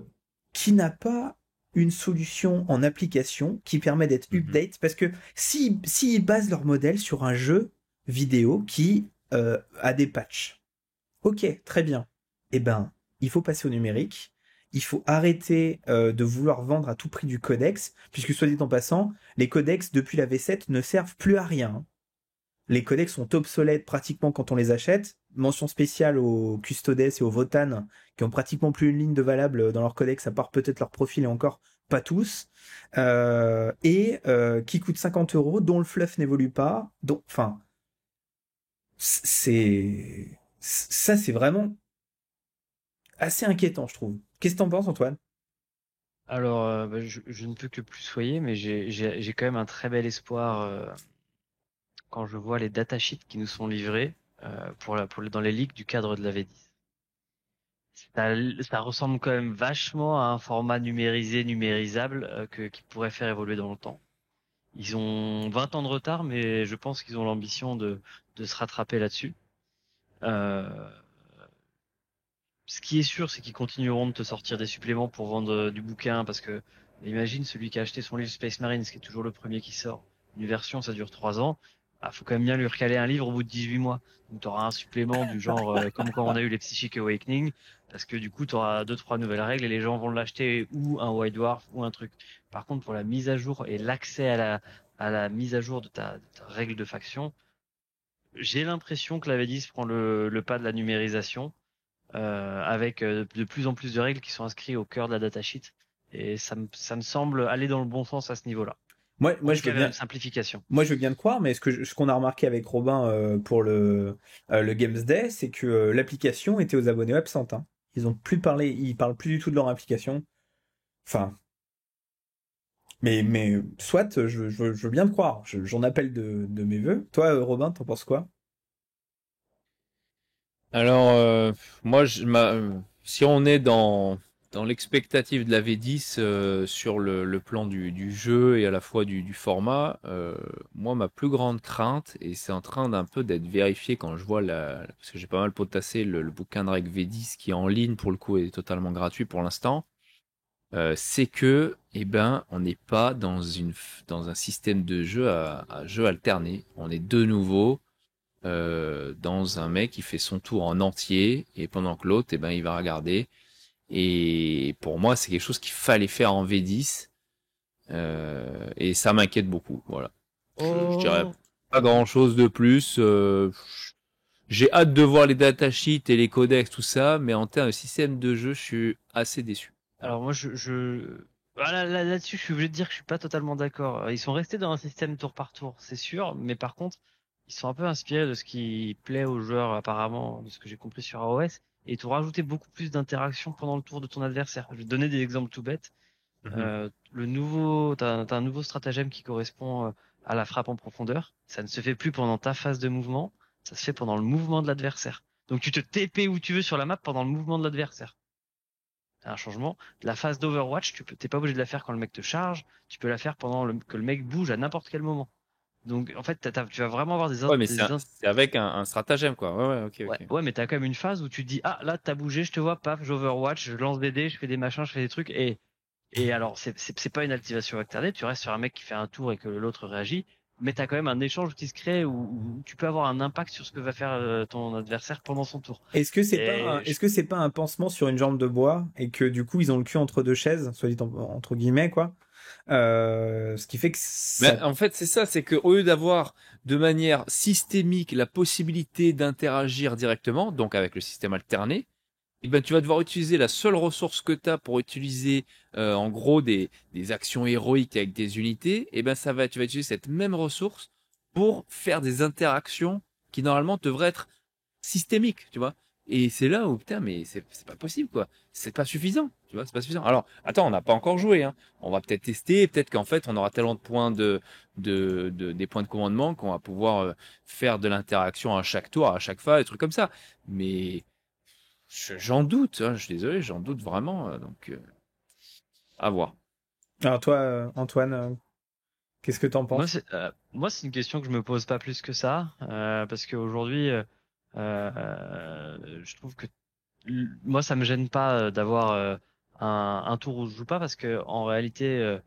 qui n'a pas une solution en application qui permet d'être Mhm. update, parce que si ils basent leur modèle sur un jeu vidéo qui a des patchs, ok, très bien. Eh ben, il faut passer au numérique. Il faut arrêter de vouloir vendre à tout prix du codex, puisque soit dit en passant, les codex depuis la V7 ne servent plus à rien. Les codex sont obsolètes pratiquement quand on les achète. Mention spéciale aux Custodes et aux Votan, qui ont pratiquement plus une ligne de valable dans leur codex, à part peut-être leur profil et encore pas tous. Qui coûtent 50 euros, dont le fluff n'évolue pas. Donc, enfin, ça, c'est vraiment assez inquiétant, je trouve. Qu'est-ce que t'en penses, Antoine? Alors, bah, je ne peux que plus soyer, mais j'ai quand même un très bel espoir quand je vois les datasheets qui nous sont livrés dans les leaks du cadre de la V10. ça ressemble quand même vachement à un format numérisé, numérisable, qui pourrait faire évoluer dans le temps. Ils ont 20 ans de retard, mais je pense qu'ils ont l'ambition de se rattraper là-dessus. Euh, Ce qui est sûr, c'est qu'ils continueront de te sortir des suppléments pour vendre du bouquin, parce que imagine celui qui a acheté son livre Space Marine, qui est toujours le premier qui sort. Une version, ça dure 3 ans. Ah, faut quand même bien lui recaler un livre au bout de 18 mois. Donc tu auras un supplément du genre comme quand on a eu les Psychic Awakening, parce que du coup tu auras 2-3 nouvelles règles et les gens vont l'acheter, ou un White Dwarf ou un truc. Par contre, pour la mise à jour et l'accès à la mise à jour de ta règle de faction, j'ai l'impression que la V10 prend le pas de la numérisation, avec de plus en plus de règles qui sont inscrites au cœur de la datasheet. Et ça me semble aller dans le bon sens à ce niveau-là. Moi, je Il y veux a bien. une simplification. Moi, je veux bien te croire, mais ce qu'on a remarqué avec Robin pour le Games Day, c'est que l'application était aux abonnés absentes. Hein. Ils ont plus parlé, ils parlent plus du tout de leur application. Enfin, mais soit, je veux bien te croire. J'en appelle de mes vœux. Toi, Robin, t'en penses quoi? Alors, moi, si on est dans l'expectative de la V10 sur le plan du jeu et à la fois du format, moi, ma plus grande crainte, et c'est en train d'un peu d'être vérifié quand je vois parce que j'ai pas mal potassé le bouquin de règles V10 qui est en ligne pour le coup et est totalement gratuit pour l'instant, c'est que, eh ben, on n'est pas dans un système de jeu à jeu alterné. On est de nouveau dans un mec qui fait son tour en entier et pendant que l'autre, eh ben, il va regarder. Et pour moi, c'est quelque chose qu'il fallait faire en V10 et ça m'inquiète beaucoup. Voilà. Je dirais Oh. pas grand chose de plus. J'ai hâte de voir les datasheets et les codex, tout ça, mais en termes de système de jeu, je suis assez déçu. Alors moi, voilà, là-dessus, je suis obligé de dire que je suis pas totalement d'accord. Ils sont restés dans un système tour par tour, c'est sûr, mais par contre, ils sont un peu inspirés de ce qui plaît aux joueurs apparemment, de ce que j'ai compris sur AOS, et ils t'ont rajouté beaucoup plus d'interactions pendant le tour de ton adversaire. Je vais te donner des exemples tout bêtes. T'as un nouveau stratagème qui correspond à la frappe en profondeur. Ça ne se fait plus pendant ta phase de mouvement, ça se fait pendant le mouvement de l'adversaire. Donc tu te TP où tu veux sur la map pendant le mouvement de l'adversaire. C'est un changement. La phase d'Overwatch, t'es pas obligé de la faire quand le mec te charge, tu peux la faire pendant que le mec bouge à n'importe quel moment. Donc en fait, tu vas vraiment avoir Ouais, mais c'est avec un stratagème, quoi. Ouais, ok, Ouais, ok. ouais, mais t'as quand même une phase où tu te dis, ah là t'as bougé, je te vois, paf, j'Overwatch, je lance des dés, je fais des machins, je fais des trucs, et alors c'est pas une activation alternée, tu restes sur un mec qui fait un tour et que l'autre réagit, mais t'as quand même un échange qui se crée où tu peux avoir un impact sur ce que va faire ton adversaire pendant son tour. Est-ce que c'est pas un pansement sur une jambe de bois et que du coup ils ont le cul entre deux chaises, soit dit entre guillemets quoi. Ce qui fait que ça. Mais en fait, c'est ça, c'est que au lieu d'avoir de manière systémique la possibilité d'interagir directement, donc avec le système alterné, eh ben, tu vas devoir utiliser la seule ressource que tu as pour utiliser en gros des actions héroïques avec des unités, et ben tu vas utiliser cette même ressource pour faire des interactions qui normalement devraient être systémiques, tu vois. Et c'est là où putain, mais c'est pas possible quoi. C'est pas suffisant, tu vois, c'est pas suffisant. Alors, attends, on n'a pas encore joué, hein. On va peut-être tester, peut-être qu'en fait, on aura tellement de points des points de commandement qu'on va pouvoir faire de l'interaction à chaque tour, à chaque fois, des trucs comme ça. Mais j'en doute, hein, je suis désolé, j'en doute vraiment. Donc, à voir. Alors toi, Antoine, qu'est-ce que t'en penses? Moi, c'est une question que je me pose pas plus que ça, parce qu'aujourd'hui, je trouve que moi, ça me gêne pas d'avoir un tour où je joue pas, parce que en réalité,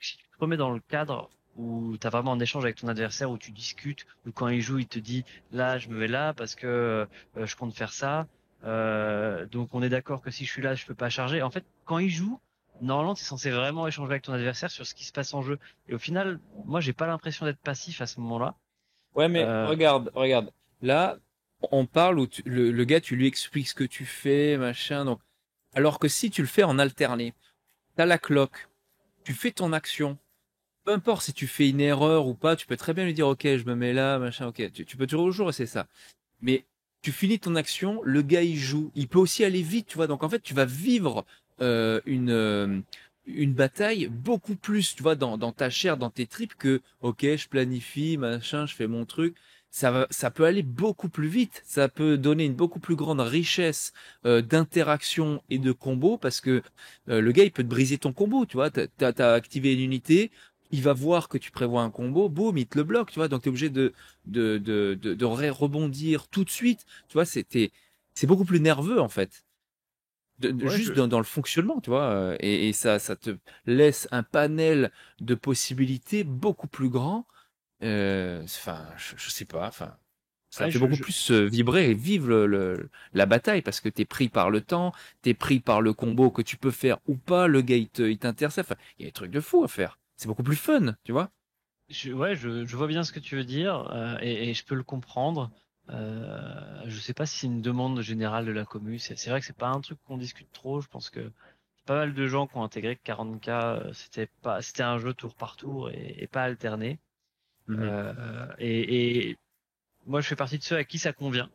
si tu te remets dans le cadre où tu as vraiment un échange avec ton adversaire, où tu discutes, où quand il joue, il te dit là, je me mets là parce que je compte faire ça. Donc on est d'accord que si je suis là, je peux pas charger. En fait, quand il joue, normalement, tu es censé vraiment échanger avec ton adversaire sur ce qui se passe en jeu. Et au final, moi, j'ai pas l'impression d'être passif à ce moment-là. Ouais, mais Euh, regarde. Là, on parle où le gars, tu lui expliques ce que tu fais, machin. Donc, alors que si tu le fais en alterné, t'as la cloque, tu fais ton action. Peu importe si tu fais une erreur ou pas, tu peux très bien lui dire, ok, je me mets là, machin, ok. Tu peux toujours essayer ça. Mais tu finis ton action, le gars il joue. Il peut aussi aller vite, tu vois. Donc en fait, tu vas vivre une bataille beaucoup plus, tu vois, dans ta chair, dans tes tripes que, ok, je planifie, machin, je fais mon truc. ça peut aller beaucoup plus vite. Ça peut donner une beaucoup plus grande richesse d'interaction et de combo parce que le gars, il peut te briser ton combo, tu vois. T'as activé une unité, il va voir que tu prévois un combo, boum, il te le bloque, tu vois. Donc, t'es obligé de rebondir tout de suite. Tu vois, c'est beaucoup plus nerveux, en fait. Ouais, Juste dans le fonctionnement, tu vois. Et ça te laisse un panel de possibilités beaucoup plus grand. Enfin, je sais pas. Enfin, ça ouais, fait beaucoup plus vibrer et vivre la bataille parce que t'es pris par le temps, t'es pris par le combo que tu peux faire ou pas. Le gars, il t'intercepte. Enfin, il y a des trucs de fou à faire. C'est beaucoup plus fun, tu vois. je vois bien ce que tu veux dire et je peux le comprendre. Je sais pas si c'est une demande générale de la commu. C'est vrai que c'est pas un truc qu'on discute trop. Je pense que pas mal de gens qui ont intégré que 40K, c'était un jeu tour par tour et pas alterné. Mhm. Et moi, je fais partie de ceux à qui ça convient.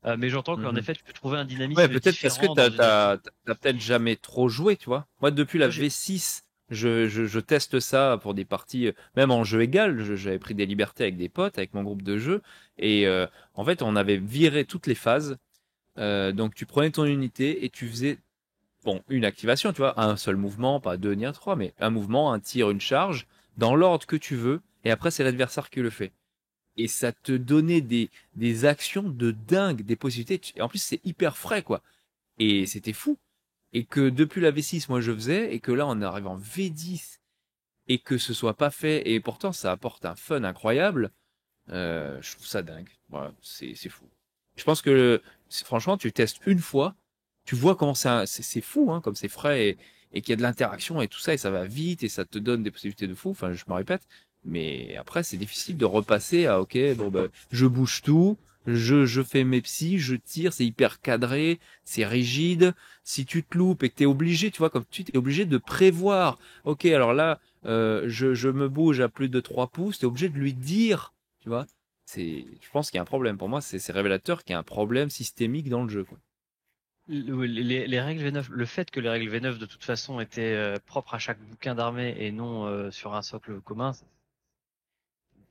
Mais j'entends qu'en Mhm. effet, tu peux trouver un Ouais, dynamisme peut-être parce que différent dans une action. t'as peut-être jamais trop joué, tu vois. Moi, depuis la Moi, V6, je teste ça pour des parties, même en jeu égal. J'avais pris des libertés avec des potes, avec mon groupe de jeu. Et en fait, on avait viré toutes les phases. Donc, tu prenais ton unité et tu faisais, bon, une activation, tu vois, un seul mouvement, pas deux ni un trois, mais un mouvement, un tir, une charge, dans l'ordre que tu veux. Et après, c'est l'adversaire qui le fait. Et ça te donnait des actions de dingue, des possibilités. Et en plus, c'est hyper frais, quoi. Et c'était fou. Et que depuis la V6, moi je faisais, et que là on arrive en V10, et que ce soit pas fait, et pourtant ça apporte un fun incroyable, je trouve ça dingue. Voilà, c'est fou. Je pense que franchement, tu testes une fois, tu vois comment c'est fou, hein, comme c'est frais, et qu'il y a de l'interaction et tout ça, et ça va vite, et ça te donne des possibilités de fou. Enfin, je me répète, mais après c'est difficile de repasser à ok, bon bah, je bouge tout, je fais mes psys, je tire, c'est hyper cadré, c'est rigide. Si tu te loupes et que t'es obligé, tu vois, comme tu es obligé de prévoir. Ok, alors là, je me bouge à plus de 3 pouces, t'es obligé de lui dire, tu vois. Je pense qu'il y a un problème. Pour moi, c'est révélateur qu'il y a un problème systémique dans le jeu, quoi. les règles V9, le fait que les règles V9 de toute façon étaient propres à chaque bouquin d'armée et non sur un socle commun,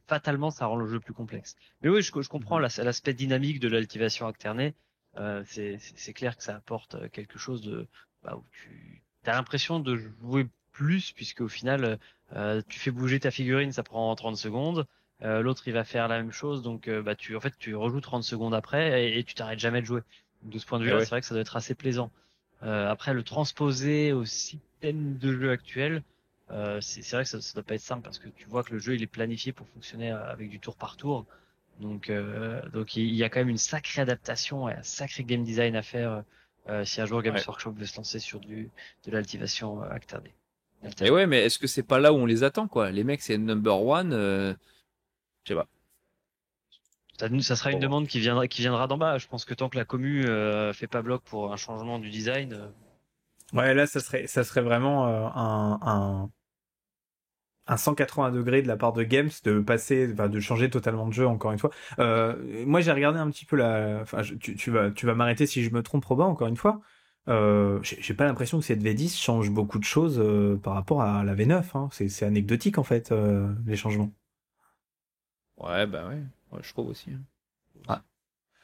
fatalement ça rend le jeu plus complexe. Mais oui, je comprends Mhm. l'aspect dynamique de l'altivation alternée. C'est clair que ça apporte quelque chose de où tu as l'impression de jouer plus puisque au final tu fais bouger ta figurine, ça prend 30 secondes. L'autre il va faire la même chose, donc en fait tu rejoues 30 secondes après et tu t'arrêtes jamais de jouer. De ce point de Et vue-là, ouais. c'est vrai que ça doit être assez plaisant. Après, le transposer au système de jeu actuel, c'est vrai que ça doit pas être simple parce que tu vois que le jeu il est planifié pour fonctionner avec du tour par tour. Donc il y a quand même une sacrée adaptation et un sacré game design à faire si un jour Games Ouais. Workshop veut se lancer sur de l'altivation alternée. Et ouais, mais est-ce que c'est pas là où on les attend, quoi? Les mecs, c'est number one, je sais pas. Ça sera une Bon. demande qui viendra d'en bas. Je pense que tant que la commu fait pas bloc pour un changement du design, Ouais, là, ça serait vraiment un 180 degrés de la part de Games de passer, enfin, de changer totalement de jeu encore une fois. Moi, j'ai regardé un petit peu enfin, tu vas m'arrêter si je me trompe, Robin, encore une fois. J'ai pas l'impression que cette V10 change beaucoup de choses par rapport à la V9. Hein. C'est anecdotique en fait les changements. Ouais, bah ouais. Ouais, je trouve aussi, hein. Ah.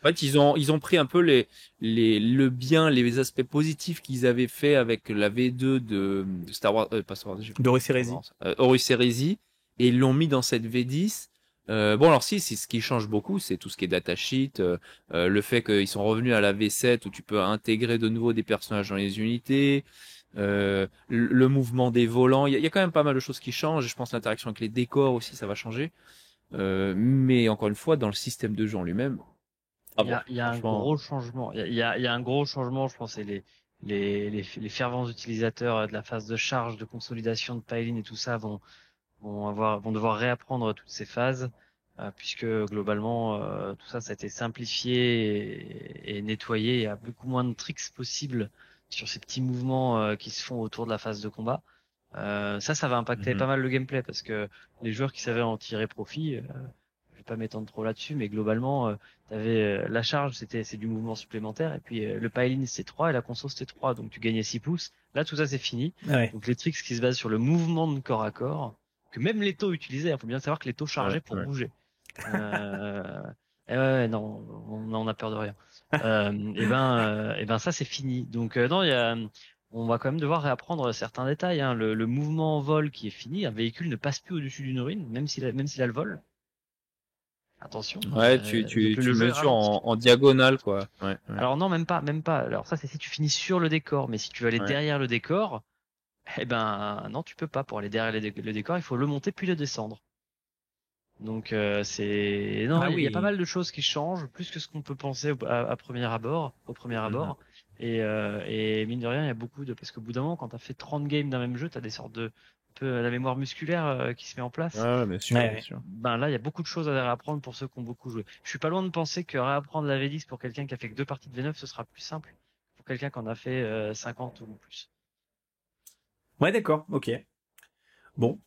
En fait, ils ont pris un peu le bien, les aspects positifs qu'ils avaient fait avec la V2 de Star Wars, pas Star Wars, j'ai Doris trop Hérésie. marrant, ça. Horus Heresy, et ils l'ont mis dans cette V10. Bon, alors si, ce qui change beaucoup, c'est tout ce qui est datasheet, le fait qu'ils sont revenus à la V7 où tu peux intégrer de nouveau des personnages dans les unités, le mouvement des volants. Il y a quand même pas mal de choses qui changent. Je pense que l'interaction avec les décors aussi, ça va changer. Mais encore une fois, dans le système de jeu en lui-même, ah bon, il y a un franchement. gros changement. Il y a un gros changement, je pense, c'est les fervents utilisateurs de la phase de charge, de consolidation, de piling et tout ça vont devoir réapprendre toutes ces phases, puisque globalement, tout ça, ça a été simplifié et nettoyé. Il y a beaucoup moins de tricks possibles sur ces petits mouvements qui se font autour de la phase de combat. Ça va impacter pas Mhm. mal le gameplay parce que les joueurs qui savaient en tirer profit, je vais pas m'étendre trop là-dessus, mais globalement, t'avais la charge, c'est du mouvement supplémentaire, et puis le piling c'est 3 et la conso c'était 3, donc tu gagnais 6 pouces. Là, tout ça c'est fini. Ouais. Donc les tricks qui se basent sur le mouvement de corps à corps, que même les taux utilisaient, il faut bien savoir que les taux Ouais, chargeaient pour ouais. bouger. Euh, Non, on a peur de rien. Et ben ça c'est fini. Donc non, on va quand même devoir réapprendre certains détails. Hein. Le mouvement en vol qui est fini, un véhicule ne passe plus au-dessus d'une urine, même s'il a le vol. Attention. Ouais, Donc tu le jeu est mesures ralenti. en diagonale, quoi. Ouais, ouais. Alors non, même pas. Alors ça c'est si tu finis sur le décor, mais si tu veux aller Ouais. derrière le décor, eh ben non, tu peux pas. Pour aller derrière le décor, il faut le monter puis le descendre. Donc c'est non, Ah il y a pas oui. mal de choses qui changent, plus que ce qu'on peut penser à premier abord, au premier Mhm. abord. Et mine de rien, il y a beaucoup de parce qu'au bout d'un moment, quand t'as fait 30 games d'un même jeu, t'as des sortes de un peu la mémoire musculaire qui se met en place. Ouais, bien sûr, Ouais, bien ouais. sûr. Ben là, il y a beaucoup de choses à réapprendre pour ceux qui ont beaucoup joué. Je suis pas loin de penser que réapprendre la V10 pour quelqu'un qui a fait que 2 parties de V9, ce sera plus simple que pour quelqu'un qui en a fait 50 ou plus. Ouais, d'accord, ok. Bon.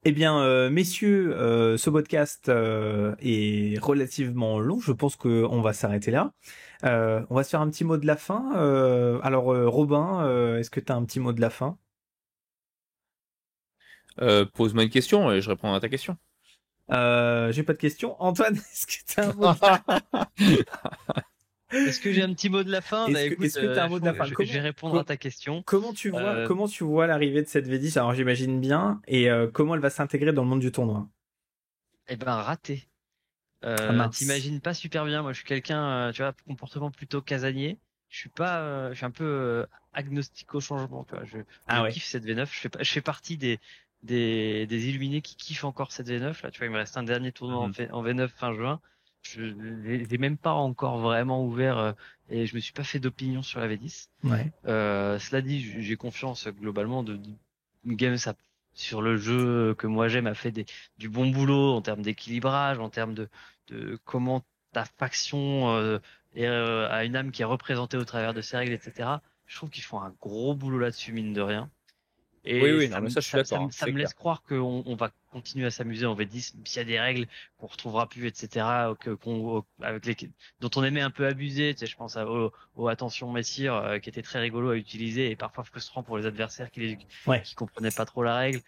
Eh bien, messieurs, ce podcast est relativement long. Je pense qu'on va s'arrêter là. On va se faire un petit mot de la fin. Alors, Robin, est-ce que tu as un petit mot de la fin? Pose-moi une question et je répondrai à ta question. J'ai pas de questions. Antoine, est-ce que tu as un mot de la Est-ce que j'ai un petit mot de la fin? Bah écoute, est-ce que tu as un mot de la fin? je vais répondre à ta question. Euh, Comment tu vois l'arrivée de cette V10? Alors, j'imagine bien. Et comment elle va s'intégrer dans le monde du tournoi? Eh ben raté. Ah mince. T'imagines pas super bien. Moi, je suis quelqu'un, tu vois, comportement plutôt casanier. Je suis un peu agnostique au changement. Tu vois, je Ah ouais. kiffe cette V9. Je fais partie des illuminés qui kiffent encore cette V9. Là, tu vois, il me reste un dernier tournoi Mhm. en V9 fin juin. Je l'ai même pas encore vraiment ouvert et je me suis pas fait d'opinion sur la V10. Ouais. Cela dit, j'ai confiance globalement de Games sur le jeu que moi j'aime a fait du bon boulot en termes d'équilibrage, en termes de comment ta faction a une âme qui est représentée au travers de ses règles, etc. Je trouve qu'ils font un gros boulot là-dessus, mine de rien. Oui, Et oui, non, mais ça, je suis d'accord, hein, ça c'est me clair. laisse croire qu'on va continuer à s'amuser en V10, s'il y a des règles qu'on retrouvera plus, etc., dont on aimait un peu abuser. Tu sais, je pense au Attention Messire, qui était très rigolo à utiliser et parfois frustrant pour les adversaires Ouais. qui comprenaient pas trop la règle.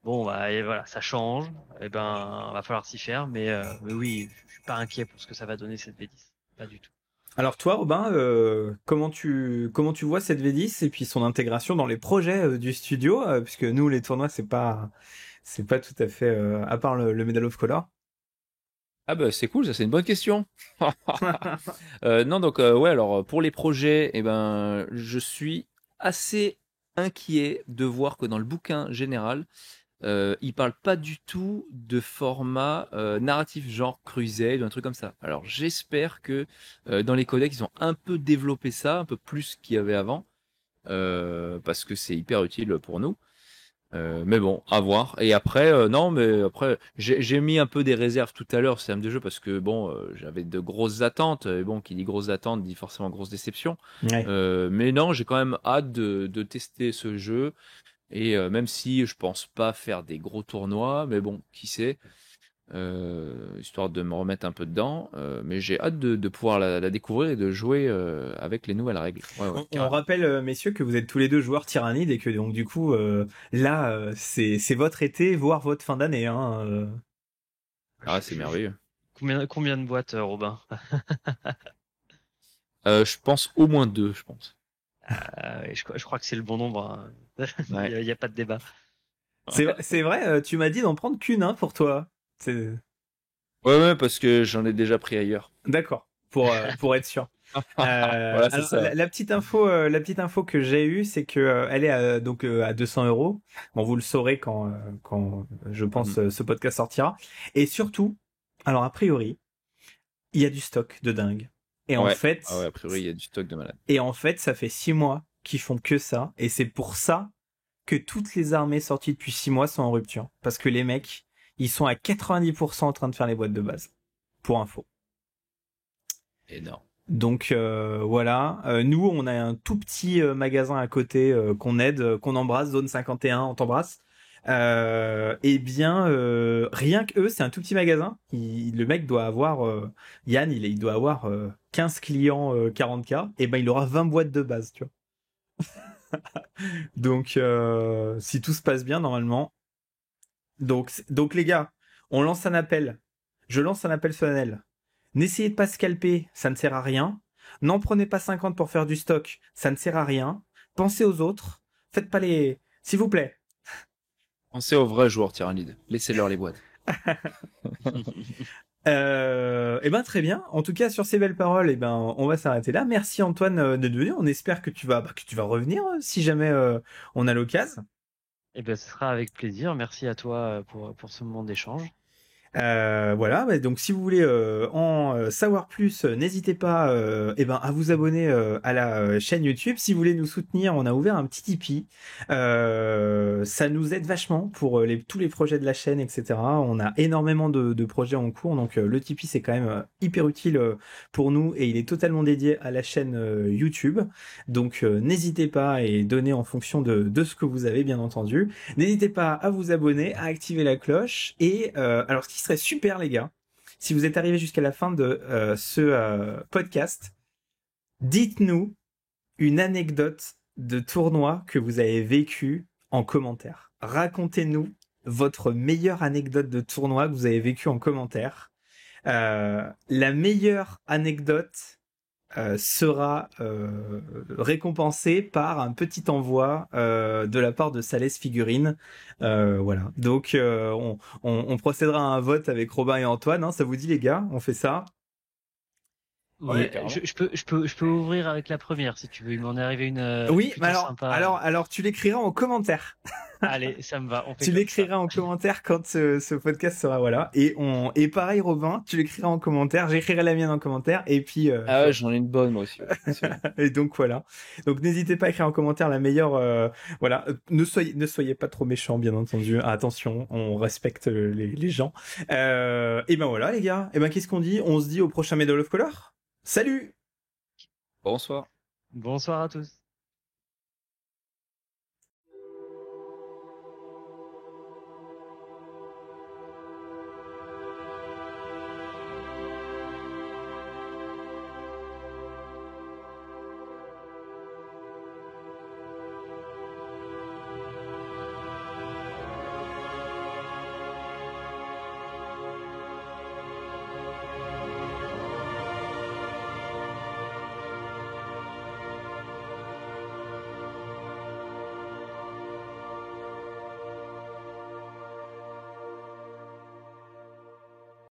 Bon, bah, et voilà, ça change. Et ben, va falloir s'y faire. Mais oui, je suis pas inquiet pour ce que ça va donner cette V10. Pas du tout. Alors toi, Robin, comment tu vois cette V10 et puis son intégration dans les projets du studio, puisque nous les tournois c'est pas tout à fait à part le Medal of Color. Ah bah c'est cool, ça c'est une bonne question. Non donc ouais alors pour les projets, eh ben je suis assez inquiet de voir que dans le bouquin général, il parle pas du tout de format narratif genre Crusade ou un truc comme ça. Alors j'espère que dans les codecs ils ont un peu développé ça, un peu plus qu'il y avait avant, parce que c'est hyper utile pour nous. Mais bon, à voir. Et après, non, mais après, j'ai mis un peu des réserves tout à l'heure, c'est un de jeu, parce que bon, j'avais de grosses attentes. Et bon, qui dit grosses attentes dit forcément grosse déception. Ouais. Mais non, j'ai quand même hâte de tester ce jeu. Et même si je pense pas faire des gros tournois, mais bon, qui sait, histoire de me remettre un peu dedans. Mais j'ai hâte de pouvoir la découvrir et de jouer avec les nouvelles règles. Ouais, ouais, On carrément. rappelle, messieurs, que vous êtes tous les deux joueurs tyrannides et que donc du coup là c'est votre été, voire votre fin d'année. Hein, Ah, c'est merveilleux. Combien de boîtes, Robin? Je pense au moins deux, je pense. Je crois que c'est le bon nombre. Hein. Ouais. Il y a pas de débat. c'est vrai, tu m'as dit d'en prendre qu'une hein, pour toi. C'est Ouais, ouais, parce que j'en ai déjà pris ailleurs. d'accord pour être sûr. Voilà, c'est Alors ça. la petite info que j'ai eue, c'est que elle est donc à 200 €. Bon, vous le saurez quand je pense Mhm. ce podcast sortira. Et surtout, alors a priori, il y a du stock de dingue. Et en Ouais. Ah ouais, fait, a priori, il y a du stock de malade. ça fait 6 mois qu'ils font que ça. Et c'est pour ça que toutes les armées sorties depuis 6 mois sont en rupture. Parce que les mecs, ils sont à 90% en train de faire les boîtes de base. Pour info. Énorme. Donc voilà, nous on a un tout petit magasin à côté qu'on aide, qu'on embrasse, zone 51, on t'embrasse. Eh bien, rien que eux, c'est un tout petit magasin. Le mec doit avoir, Yann, il doit avoir 15 clients 40K. Et ben il aura 20 boîtes de base, tu vois. Donc si tout se passe bien normalement. Donc les gars, on lance un appel. Je lance un appel solennel. N'essayez de pas scalper, ça ne sert à rien. N'en prenez pas 50 pour faire du stock, ça ne sert à rien. Pensez aux autres, faites pas les... S'il vous plaît. Pensez aux vrais joueurs Tyrannide. Laissez-leur les boîtes. Eh ben très bien. En tout cas, sur ces belles paroles, eh ben on va s'arrêter là. Merci Antoine d'être venu. On espère que tu vas revenir si jamais on a l'occasion. Eh ben, ce sera avec plaisir. Merci à toi pour ce moment d'échange. Voilà, donc si vous voulez en savoir plus, n'hésitez pas à vous abonner à la chaîne YouTube. Si vous voulez nous soutenir, on a ouvert un petit Tipeee. Ça nous aide vachement pour tous les projets de la chaîne, etc. On a énormément de projets en cours, donc le Tipeee c'est quand même hyper utile pour nous et il est totalement dédié à la chaîne YouTube. Donc n'hésitez pas et donnez en fonction de ce que vous avez, bien entendu. N'hésitez pas à vous abonner, à activer la cloche et alors ce qui serait super les gars, si vous êtes arrivés jusqu'à la fin de ce podcast, dites-nous une anecdote de tournoi que vous avez vécu en commentaire. Racontez-nous votre meilleure anecdote de tournoi que vous avez vécu en commentaire. La meilleure anecdote sera récompensé par un petit envoi de la part de Sales Figurines. Voilà. Donc on procédera à un vote avec Robin et Antoine. Hein. Ça vous dit les gars? On fait ça? Ouais, je peux ouvrir avec la première si tu veux. Il m'en est arrivé une. Oui, mais sympa. alors tu l'écriras en commentaire. Allez, ça me va. On fait Tu l'écriras en commentaire quand ce podcast sera voilà. Et pareil Robin, tu l'écriras en commentaire. J'écrirai la mienne en commentaire et puis. Ah ouais, j'en ai une bonne moi aussi. Et donc voilà. Donc n'hésitez pas à écrire en commentaire la meilleure. Voilà. Ne soyez pas trop méchants, bien entendu. Attention, on respecte les gens. Et ben voilà les gars. Et ben qu'est-ce qu'on dit? On se dit au prochain Medal of Color. Salut. Bonsoir. Bonsoir à tous.